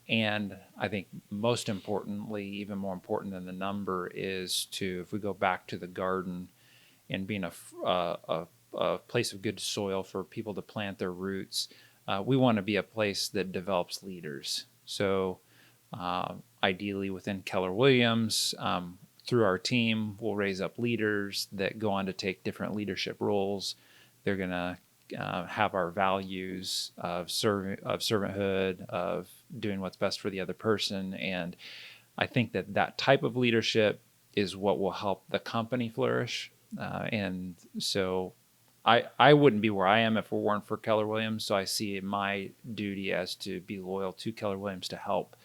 And I think most importantly, even more important than the number, is if we go back to the garden and being a place of good soil for people to plant their roots, we want to be a place that develops leaders. So ideally within Keller Williams, through our team, we'll raise up leaders that go on to take different leadership roles. They're going to have our values of servanthood, of doing what's best for the other person. And I think that type of leadership is what will help the company flourish. And so I wouldn't be where I am if it weren't for Keller Williams. So I see my duty as to be loyal to Keller Williams to help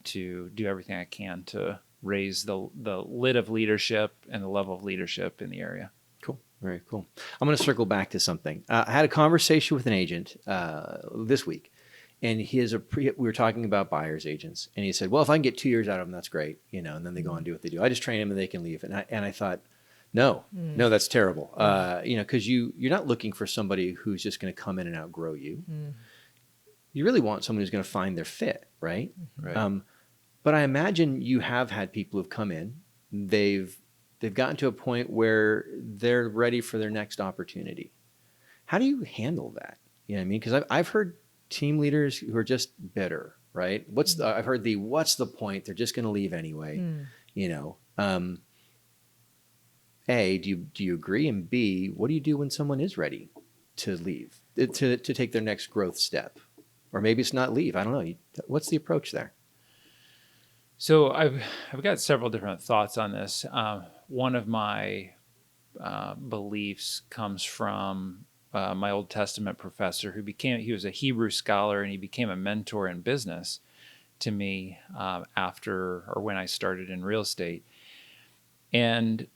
to do everything I can to raise the lid of leadership and the level of leadership in the area. Cool. Very cool. I'm going to circle back to something. I had a conversation with an agent this week, and we were talking about buyer's agents, and he said, well, if I can get 2 years out of them, that's great, and then they go on and do what they do. I just train them and they can leave. And I thought, no, that's terrible. Because you're not looking for somebody who's just going to come in and outgrow you. You really want someone who's going to find their fit, right? But I imagine you have had people who've come in, they've gotten to a point where they're ready for their next opportunity. How do you handle that? You know what I mean? Because I've heard team leaders who are just bitter, right? I've heard what's the point? They're just going to leave anyway. A, do you agree? And B, what do you do when someone is ready to leave, to take their next growth step? Or maybe it's not leave. I don't know. What's the approach there? So I've got several different thoughts on this. One of my beliefs comes from my Old Testament professor he was a Hebrew scholar, and he became a mentor in business to me when I started in real estate. And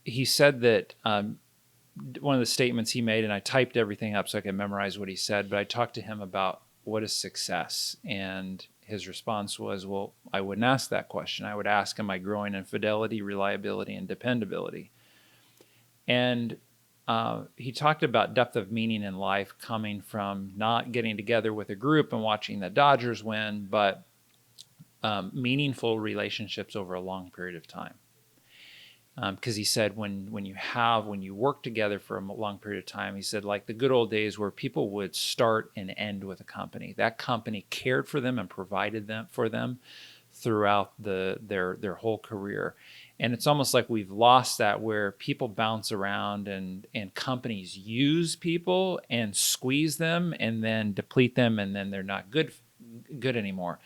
he said that one of the statements he made, and I typed everything up so I could memorize what he said, but I talked to him about what is success. And his response was, well, I wouldn't ask that question. I would ask, am I growing in fidelity, reliability, and dependability? And he talked about depth of meaning in life coming from not getting together with a group and watching the Dodgers win, but meaningful relationships over a long period of time. Because he said when you work together for a long period of time, he said, like the good old days where people would start and end with a company. That company cared for them and provided for them throughout their whole career. And it's almost like we've lost that, where people bounce around and companies use people and squeeze them and then deplete them, and then they're not good anymore.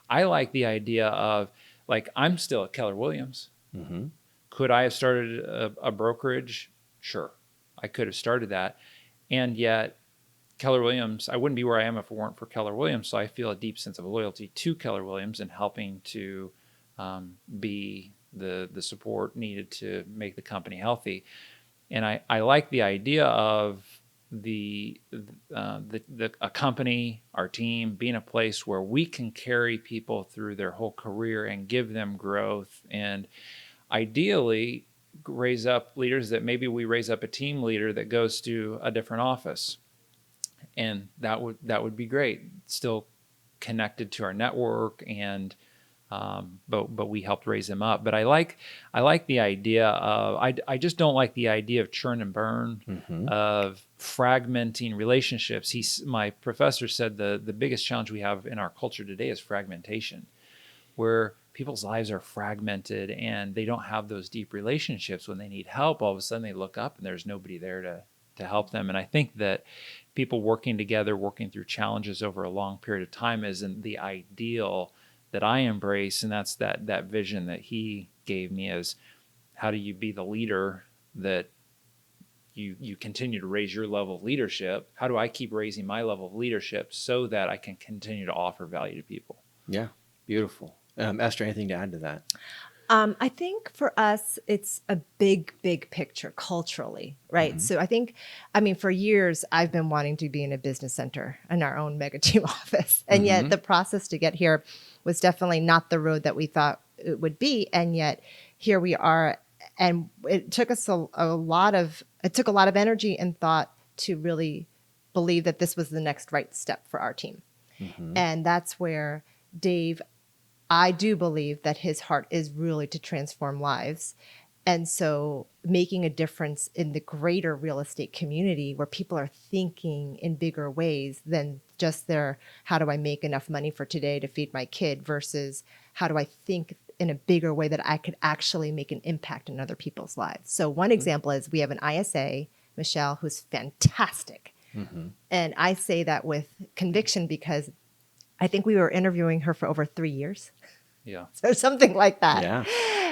I like the idea of, like, I'm still at Keller Williams. Mm-hmm. Could I have started a brokerage? Sure, I could have started that. And yet Keller Williams, I wouldn't be where I am if it weren't for Keller Williams. So I feel a deep sense of loyalty to Keller Williams and helping to be the support needed to make the company healthy. And I like the idea of a company, our team, being a place where we can carry people through their whole career and give them growth, and ideally raise up leaders that maybe we raise up a team leader that goes to a different office. And that would be great. Still connected to our network, and but we helped raise them up. But I like the idea of, I just don't like the idea of churn and burn, Mm-hmm. of fragmenting relationships. My professor said the biggest challenge we have in our culture today is fragmentation, where people's lives are fragmented and they don't have those deep relationships. When they need help, all of a sudden they look up and there's nobody there to help them. And I think that people working together, working through challenges over a long period of time isn't the ideal that I embrace. And that's that vision that he gave me, is how do you be the leader that you continue to raise your level of leadership? How do I keep raising my level of leadership so that I can continue to offer value to people? Yeah. Beautiful. Esther, anything to add to that? I think for us, it's a big picture culturally, right? Mm-hmm. So for years, I've been wanting to be in a business center in our own mega team office. And yet the process to get here was definitely not the road that we thought it would be. And yet here we are. And it took us a lot of energy and thought to really believe that this was the next right step for our team. Mm-hmm. And that's where Dave, I do believe that his heart is really to transform lives. And so making a difference in the greater real estate community, where people are thinking in bigger ways than just how do I make enough money for today to feed my kid, versus how do I think in a bigger way that I could actually make an impact in other people's lives. So one example is we have an ISA, Michelle, who's fantastic. Mm-hmm. And I say that with conviction because I think we were interviewing her for over 3 years. Yeah. So something like that. Yeah.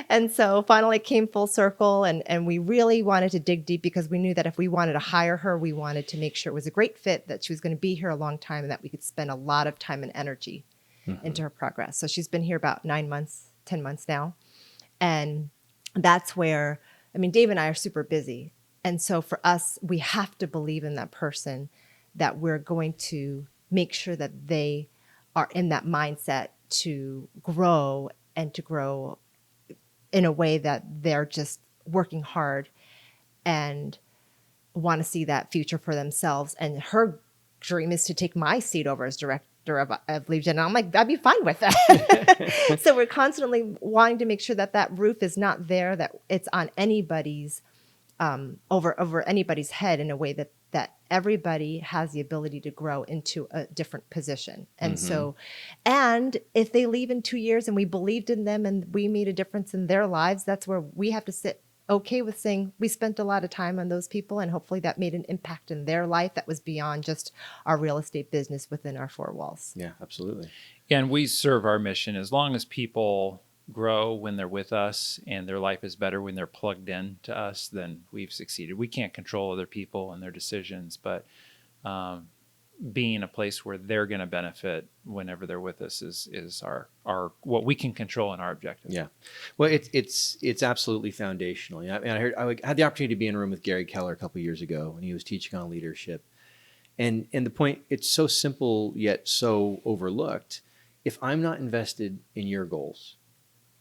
And so finally it came full circle, and we really wanted to dig deep because we knew that if we wanted to hire her, we wanted to make sure it was a great fit, that she was going to be here a long time, and that we could spend a lot of time and energy into her progress. So she's been here about 9 months, 10 months now. And that's where, Dave and I are super busy. And so for us, we have to believe in that person, that we're going to make sure that they are in that mindset to grow, and to grow in a way that they're just working hard and want to see that future for themselves. And her dream is to take my seat over as director of lead gen. And I'm like, I'd be fine with that. So we're constantly wanting to make sure that that roof is not there, that it's on anybody's over anybody's head, in a way that everybody has the ability to grow into a different position. And so, and if they leave in 2 years and we believed in them and we made a difference in their lives, that's where we have to sit okay with saying we spent a lot of time on those people and hopefully that made an impact in their life that was beyond just our real estate business within our four walls. Yeah, absolutely. And we serve our mission as long as people grow when they're with us and their life is better when they're plugged in to us, then we've succeeded. We can't control other people and their decisions, but being a place where they're going to benefit whenever they're with us is our what we can control and our objective. Yeah. Well, it's absolutely foundational. Yeah. And I had the opportunity to be in a room with Gary Keller a couple of years ago when he was teaching on leadership. And the point, it's so simple yet so overlooked. If I'm not invested in your goals,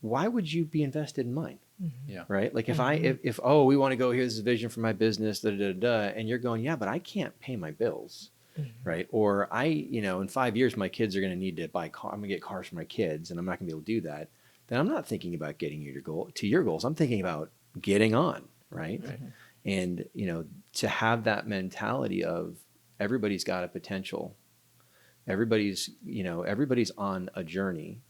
why would you be invested in mine? Mm-hmm. Yeah. Right. Like if we want to go, here's a vision for my business, and you're going, yeah, but I can't pay my bills. Mm-hmm. Right. Or in 5 years, my kids are going to need to buy I'm going to get cars for my kids and I'm not going to be able to do that. Then I'm not thinking about getting you to your goals. I'm thinking about getting on. Right. And, to have that mentality of everybody's got a potential. Everybody's on a journey.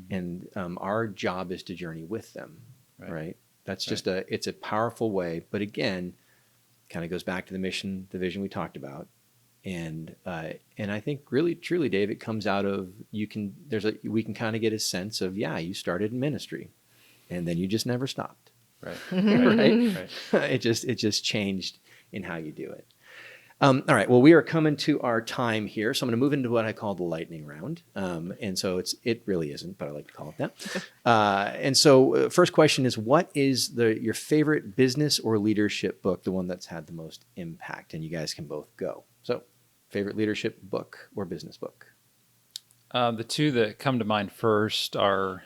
And our job is to journey with them, right? That's just it's a powerful way. But again, kind of goes back to the mission, the vision we talked about. And I think really, truly, Dave, it comes out of we can kind of get a sense of, you started in ministry and then you just never stopped. Right. Right. It just changed in how you do it. All right. Well, we are coming to our time here, so I'm going to move into what I call the lightning round. And so it really isn't, but I like to call it that. And so, first question is, what is your favorite business or leadership book, the one that's had the most impact? And you guys can both go. So, favorite leadership book or business book? The two that come to mind first are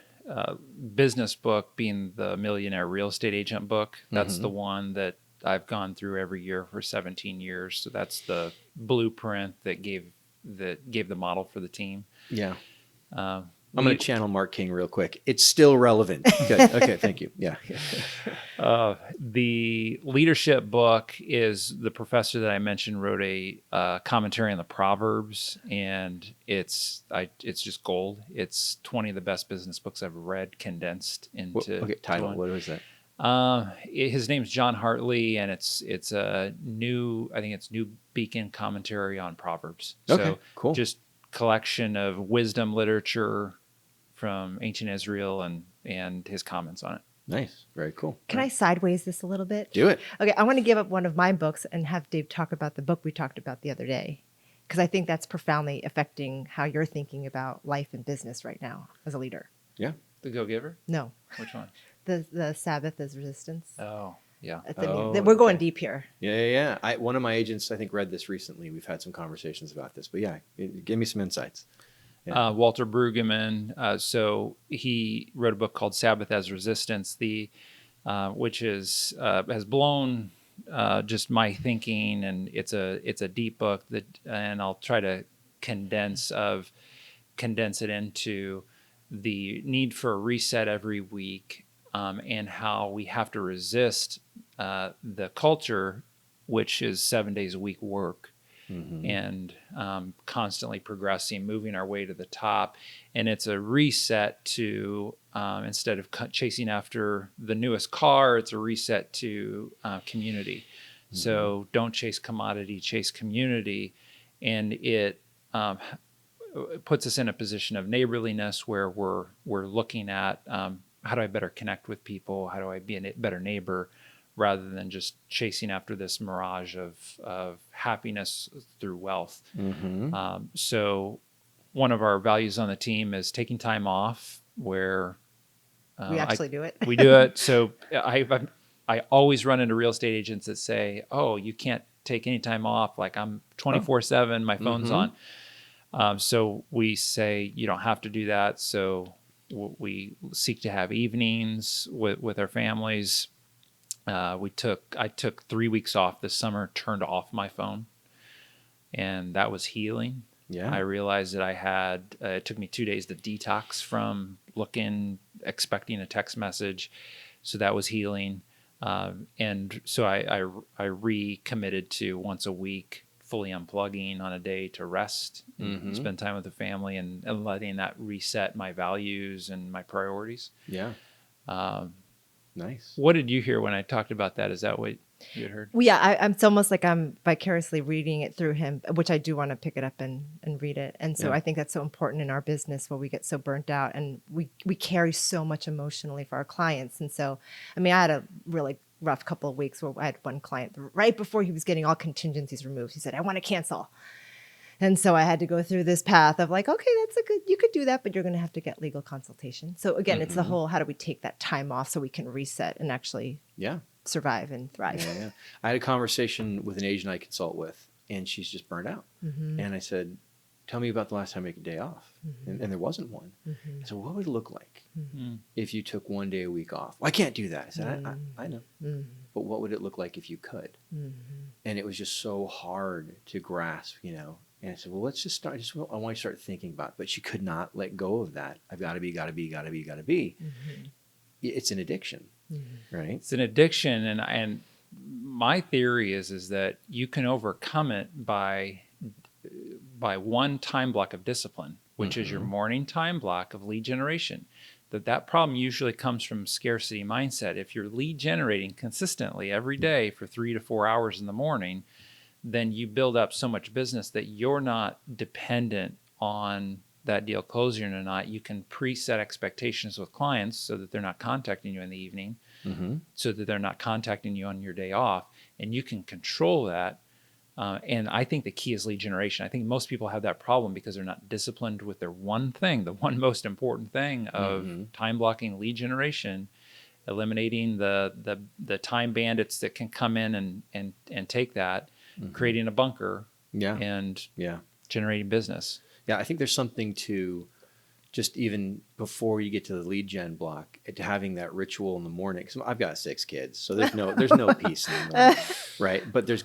business book, being the Millionaire Real Estate Agent book. That's the one that I've gone through every year for 17 years. So that's the blueprint that gave the model for the team. Yeah. I'm going to channel Mark King real quick. It's still relevant. Good. Okay. Thank you. Yeah. The leadership book is the professor that I mentioned wrote a commentary on the Proverbs, and it's just gold. It's 20 of the best business books I've read condensed into title. What was that? His name's John Hartley, and it's a new Beacon commentary on Proverbs. Okay, so cool. Just collection of wisdom literature from ancient Israel and his comments on it. Nice. Very cool. Can I sideways this a little bit? Do it. Okay, I want to give up one of my books and have Dave talk about the book we talked about the other day, because I think that's profoundly affecting how you're thinking about life and business right now as a leader. Yeah. The Go-Giver? No. Which one? The Sabbath as Resistance. Oh, yeah. We're going deep here. Yeah. One of my agents, I think, read this recently. We've had some conversations about this, but give me some insights. Yeah. Walter Brueggemann. So he wrote a book called Sabbath as Resistance, which has blown just my thinking, and it's a deep book and I'll try to condense it into the need for a reset every week, and how we have to resist the culture, which is 7 days a week work. Mm-hmm. And constantly progressing, moving our way to the top. And it's a reset to, instead of chasing after the newest car, it's a reset to community. Mm-hmm. So don't chase commodity, chase community. And it puts us in a position of neighborliness where we're looking at how do I better connect with people? How do I be a better neighbor? Rather than just chasing after this mirage of happiness through wealth. Mm-hmm. So one of our values on the team is taking time off where we actually do it. We do it. So I always run into real estate agents that say, oh, you can't take any time off. Like I'm 24/7, my phone's on. So we say, you don't have to do that. So we seek to have evenings with our families. I took 3 weeks off this summer, turned off my phone, and that was healing. Yeah. I realized that it took me 2 days to detox from expecting a text message. So that was healing. And so I recommitted to once a week, fully unplugging on a day to rest and spend time with the family and letting that reset my values and my priorities. Yeah. Nice. What did you hear when I talked about that? Is that what you had heard? Well, yeah, it's almost like I'm vicariously reading it through him, which I do want to pick it up and read it. And so Yeah. I think that's so important in our business where we get so burnt out and we carry so much emotionally for our clients. And so, I mean, I had a really rough couple of weeks where I had one client right before he was getting all contingencies removed. He said, I want to cancel. And so I had to go through this path of like, okay, you could do that, but you're going to have to get legal consultation. So again, it's the whole, how do we take that time off so we can reset and actually survive and thrive. Yeah. I had a conversation with an agent I consult with, and she's just burned out. And I said, tell me about the last time you took a day off. And there wasn't one. I said, what would it look like if you took 1 day a week off? Well, I can't do that. I said, I know. But what would it look like if you could? And it was just so hard to grasp, you know. And I said, well, let's just start. I want you to start thinking about it. But she could not let go of that. I've got to be. It's an addiction, right? It's an addiction. And my theory is that you can overcome it by one time block of discipline, which is your morning time block of lead generation. That problem usually comes from scarcity mindset. If you're lead generating consistently every day for 3 to 4 hours in the morning, then you build up so much business that you're not dependent on that deal closing or not. You can preset expectations with clients so that they're not contacting you in the evening, so that they're not contacting you on your day off, and you can control that. And I think the key is lead generation. I think most people have that problem because they're not disciplined with their one thing, the one most important thing of time blocking lead generation, eliminating the time bandits that can come in and take that, creating a bunker, and generating business. Yeah, I think there's something to just even before you get to the lead gen block, to having that ritual in the morning. So I've got 6 kids, so there's no peace in the morning, right? But there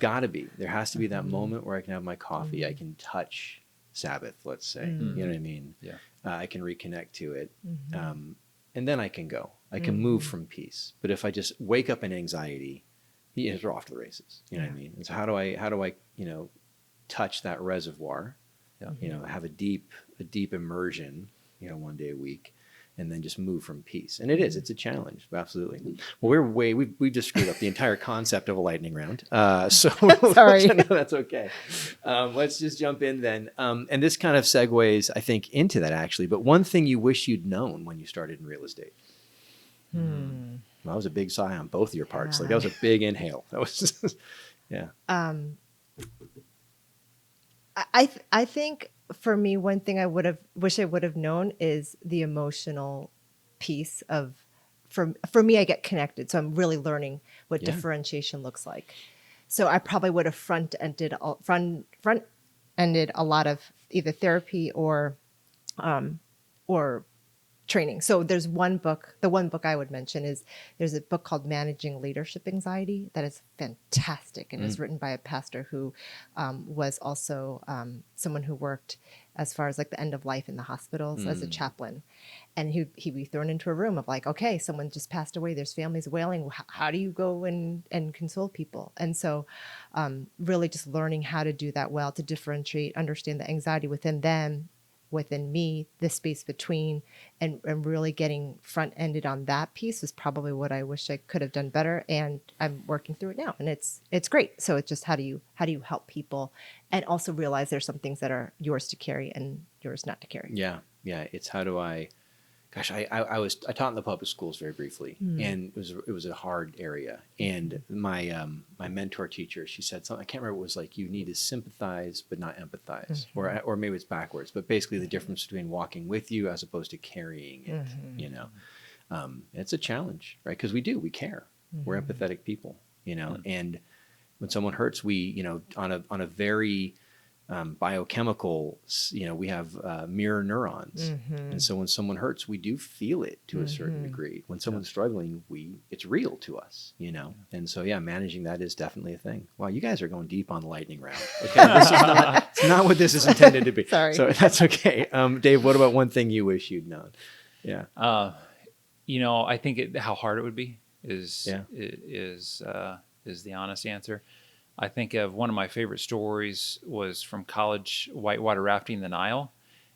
has to be that moment where I can have my coffee, I can touch Sabbath, let's say, you know what I mean? Yeah. I can reconnect to it, and then I can go. I can move from peace. But if I just wake up in anxiety, we're off to the races. You know what I mean? And so how do I touch that reservoir? Have a deep immersion, 1 day a week, and then just move from peace. And it's a challenge, absolutely. Well, we've just screwed up the entire concept of a lightning round. So sorry, no, that's okay. Let's just jump in then. And this kind of segues, I think, into that actually. But one thing you wish you'd known when you started in real estate. Well, that was a big sigh on both of your parts. Yeah. Like that was a big inhale. That was, I think for me, one thing I wish I would have known is the emotional piece of, for me, I get connected. So I'm really learning what differentiation looks like. So I probably would have front-ended a lot of either therapy or training. So there's one book, the one book I would mention is there's a book called Managing Leadership Anxiety that is fantastic and is written by a pastor who was also someone who worked as far as like the end of life in the hospitals as a chaplain. And he'd be thrown into a room of like, okay, someone just passed away, there's families wailing. How do you go and console people? And so really just learning how to do that well, to differentiate, understand the anxiety within them, within me, the space between, and really getting front-ended on that piece is probably what I wish I could have done better. And I'm working through it now, and it's great. So it's just how do you help people, and also realize there's some things that are yours to carry and yours not to carry. Yeah. It's how do I taught in the public schools very briefly, and it was a hard area. And my mentor teacher, she said something, I can't remember, it was like, you need to sympathize but not empathize, or maybe it's backwards, but basically the difference between walking with you as opposed to carrying it. It's a challenge, right? Because we care, we're empathetic people, and when someone hurts, we on a very biochemical, we have mirror neurons. And so when someone hurts, we do feel it to a certain degree. When someone's struggling, it's real to us, And so, managing that is definitely a thing. Wow, you guys are going deep on the lightning round. Okay, it's not what this is intended to be. Sorry. So that's okay. Dave, what about one thing you wish you'd known? Yeah. I think how hard it would be is the honest answer. I think of one of my favorite stories was from college whitewater rafting in the Nile.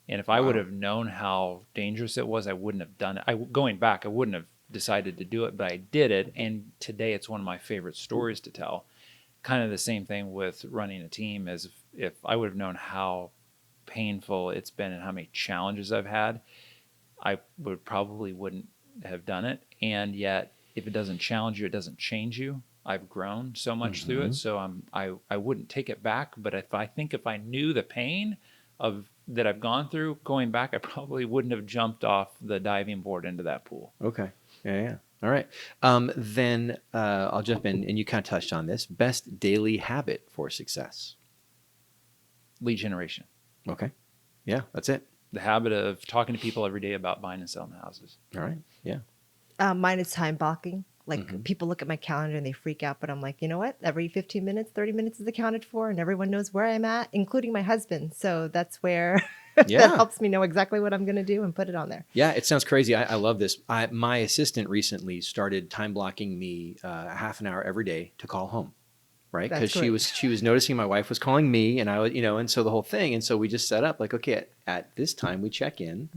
And if I would have known how dangerous it was, I wouldn't have done it. Going back, I wouldn't have decided to do it, but I did it. And today it's one of my favorite stories to tell. Kind of the same thing with running a team, as if I would have known how painful it's been and how many challenges I've had, I wouldn't have done it. And yet, if it doesn't challenge you, it doesn't change you. I've grown so much through it, so I wouldn't take it back. But if I knew the pain of that I've gone through going back, I probably wouldn't have jumped off the diving board into that pool. Okay. Yeah. All right. Then I'll jump in, and you kind of touched on this. Best daily habit for success. Lead generation. Okay. Yeah, that's it. The habit of talking to people every day about buying and selling houses. All right. Yeah. Mine is time blocking. Like people look at my calendar and they freak out, but I'm like, you know what? Every 15 minutes, 30 minutes is accounted for, and everyone knows where I'm at, including my husband. So that's where that helps me know exactly what I'm going to do and put it on there. Yeah, it sounds crazy. I love this. My assistant recently started time blocking me a half an hour every day to call home. Right, because she was noticing my wife was calling me, and I was, and so the whole thing, and so we just set up like, okay, at this time we check in,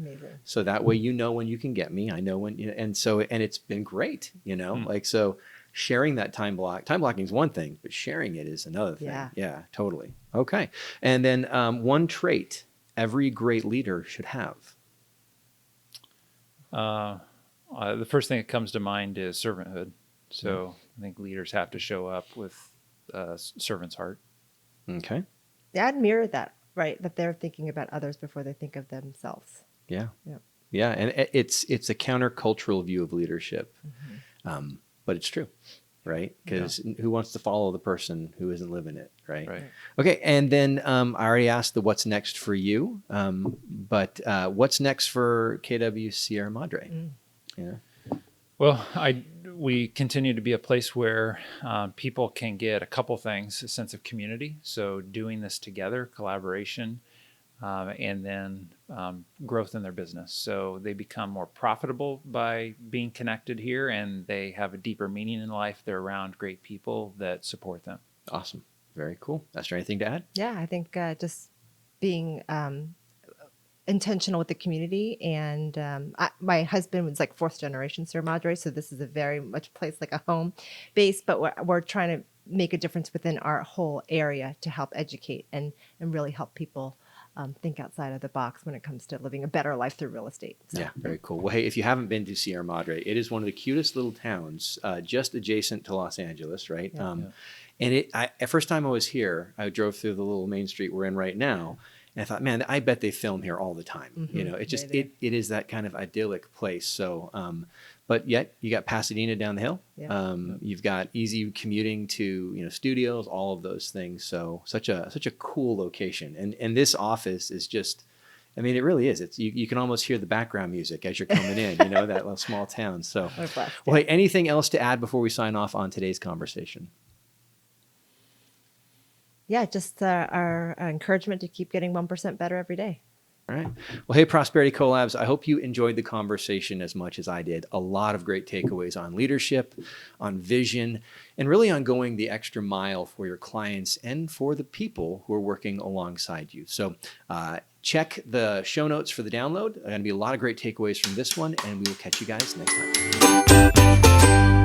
so that way when you can get me, I know when, and it's been great, like so. Sharing that time blocking is one thing, but sharing it is another thing. Yeah, totally. Okay, and then one trait every great leader should have. The first thing that comes to mind is servanthood. So I think leaders have to show up with servant's heart. Okay. Yeah, I'd mirror that, right? That they're thinking about others before they think of themselves. Yeah. And it's a countercultural view of leadership, but it's true, right? Because who wants to follow the person who isn't living it, right? Okay, and then I already asked the what's next for you, but what's next for KW Sierra Madre? Yeah. Well, we continue to be a place where people can get a couple things: a sense of community, so doing this together, collaboration, and then growth in their business. So they become more profitable by being connected here, and they have a deeper meaning in life. They're around great people that support them. Awesome. Very cool. Esther, anything to add? Yeah, I think just being intentional with the community, and my husband was like fourth generation Sierra Madre, so this is a very much place like a home base, but we're trying to make a difference within our whole area to help educate and really help people think outside of the box when it comes to living a better life through real estate. So. Yeah, very cool. Well, hey, if you haven't been to Sierra Madre, it is one of the cutest little towns just adjacent to Los Angeles, right? And first time I was here, I drove through the little main street we're in right now, and I thought, man, I bet they film here all the time. It is that kind of idyllic place. So, but yet you got Pasadena down the hill. You've got easy commuting to studios, all of those things. So such a cool location. And this office is just, I mean, it really is. It's you can almost hear the background music as you're coming in. That little small town. So, well, hey, anything else to add before we sign off on today's conversation? Yeah, just our encouragement to keep getting 1% better every day. All right. Well, hey, Prosperity Collabs, I hope you enjoyed the conversation as much as I did. A lot of great takeaways on leadership, on vision, and really on going the extra mile for your clients and for the people who are working alongside you. So check the show notes for the download. There are going to be a lot of great takeaways from this one, and we will catch you guys next time.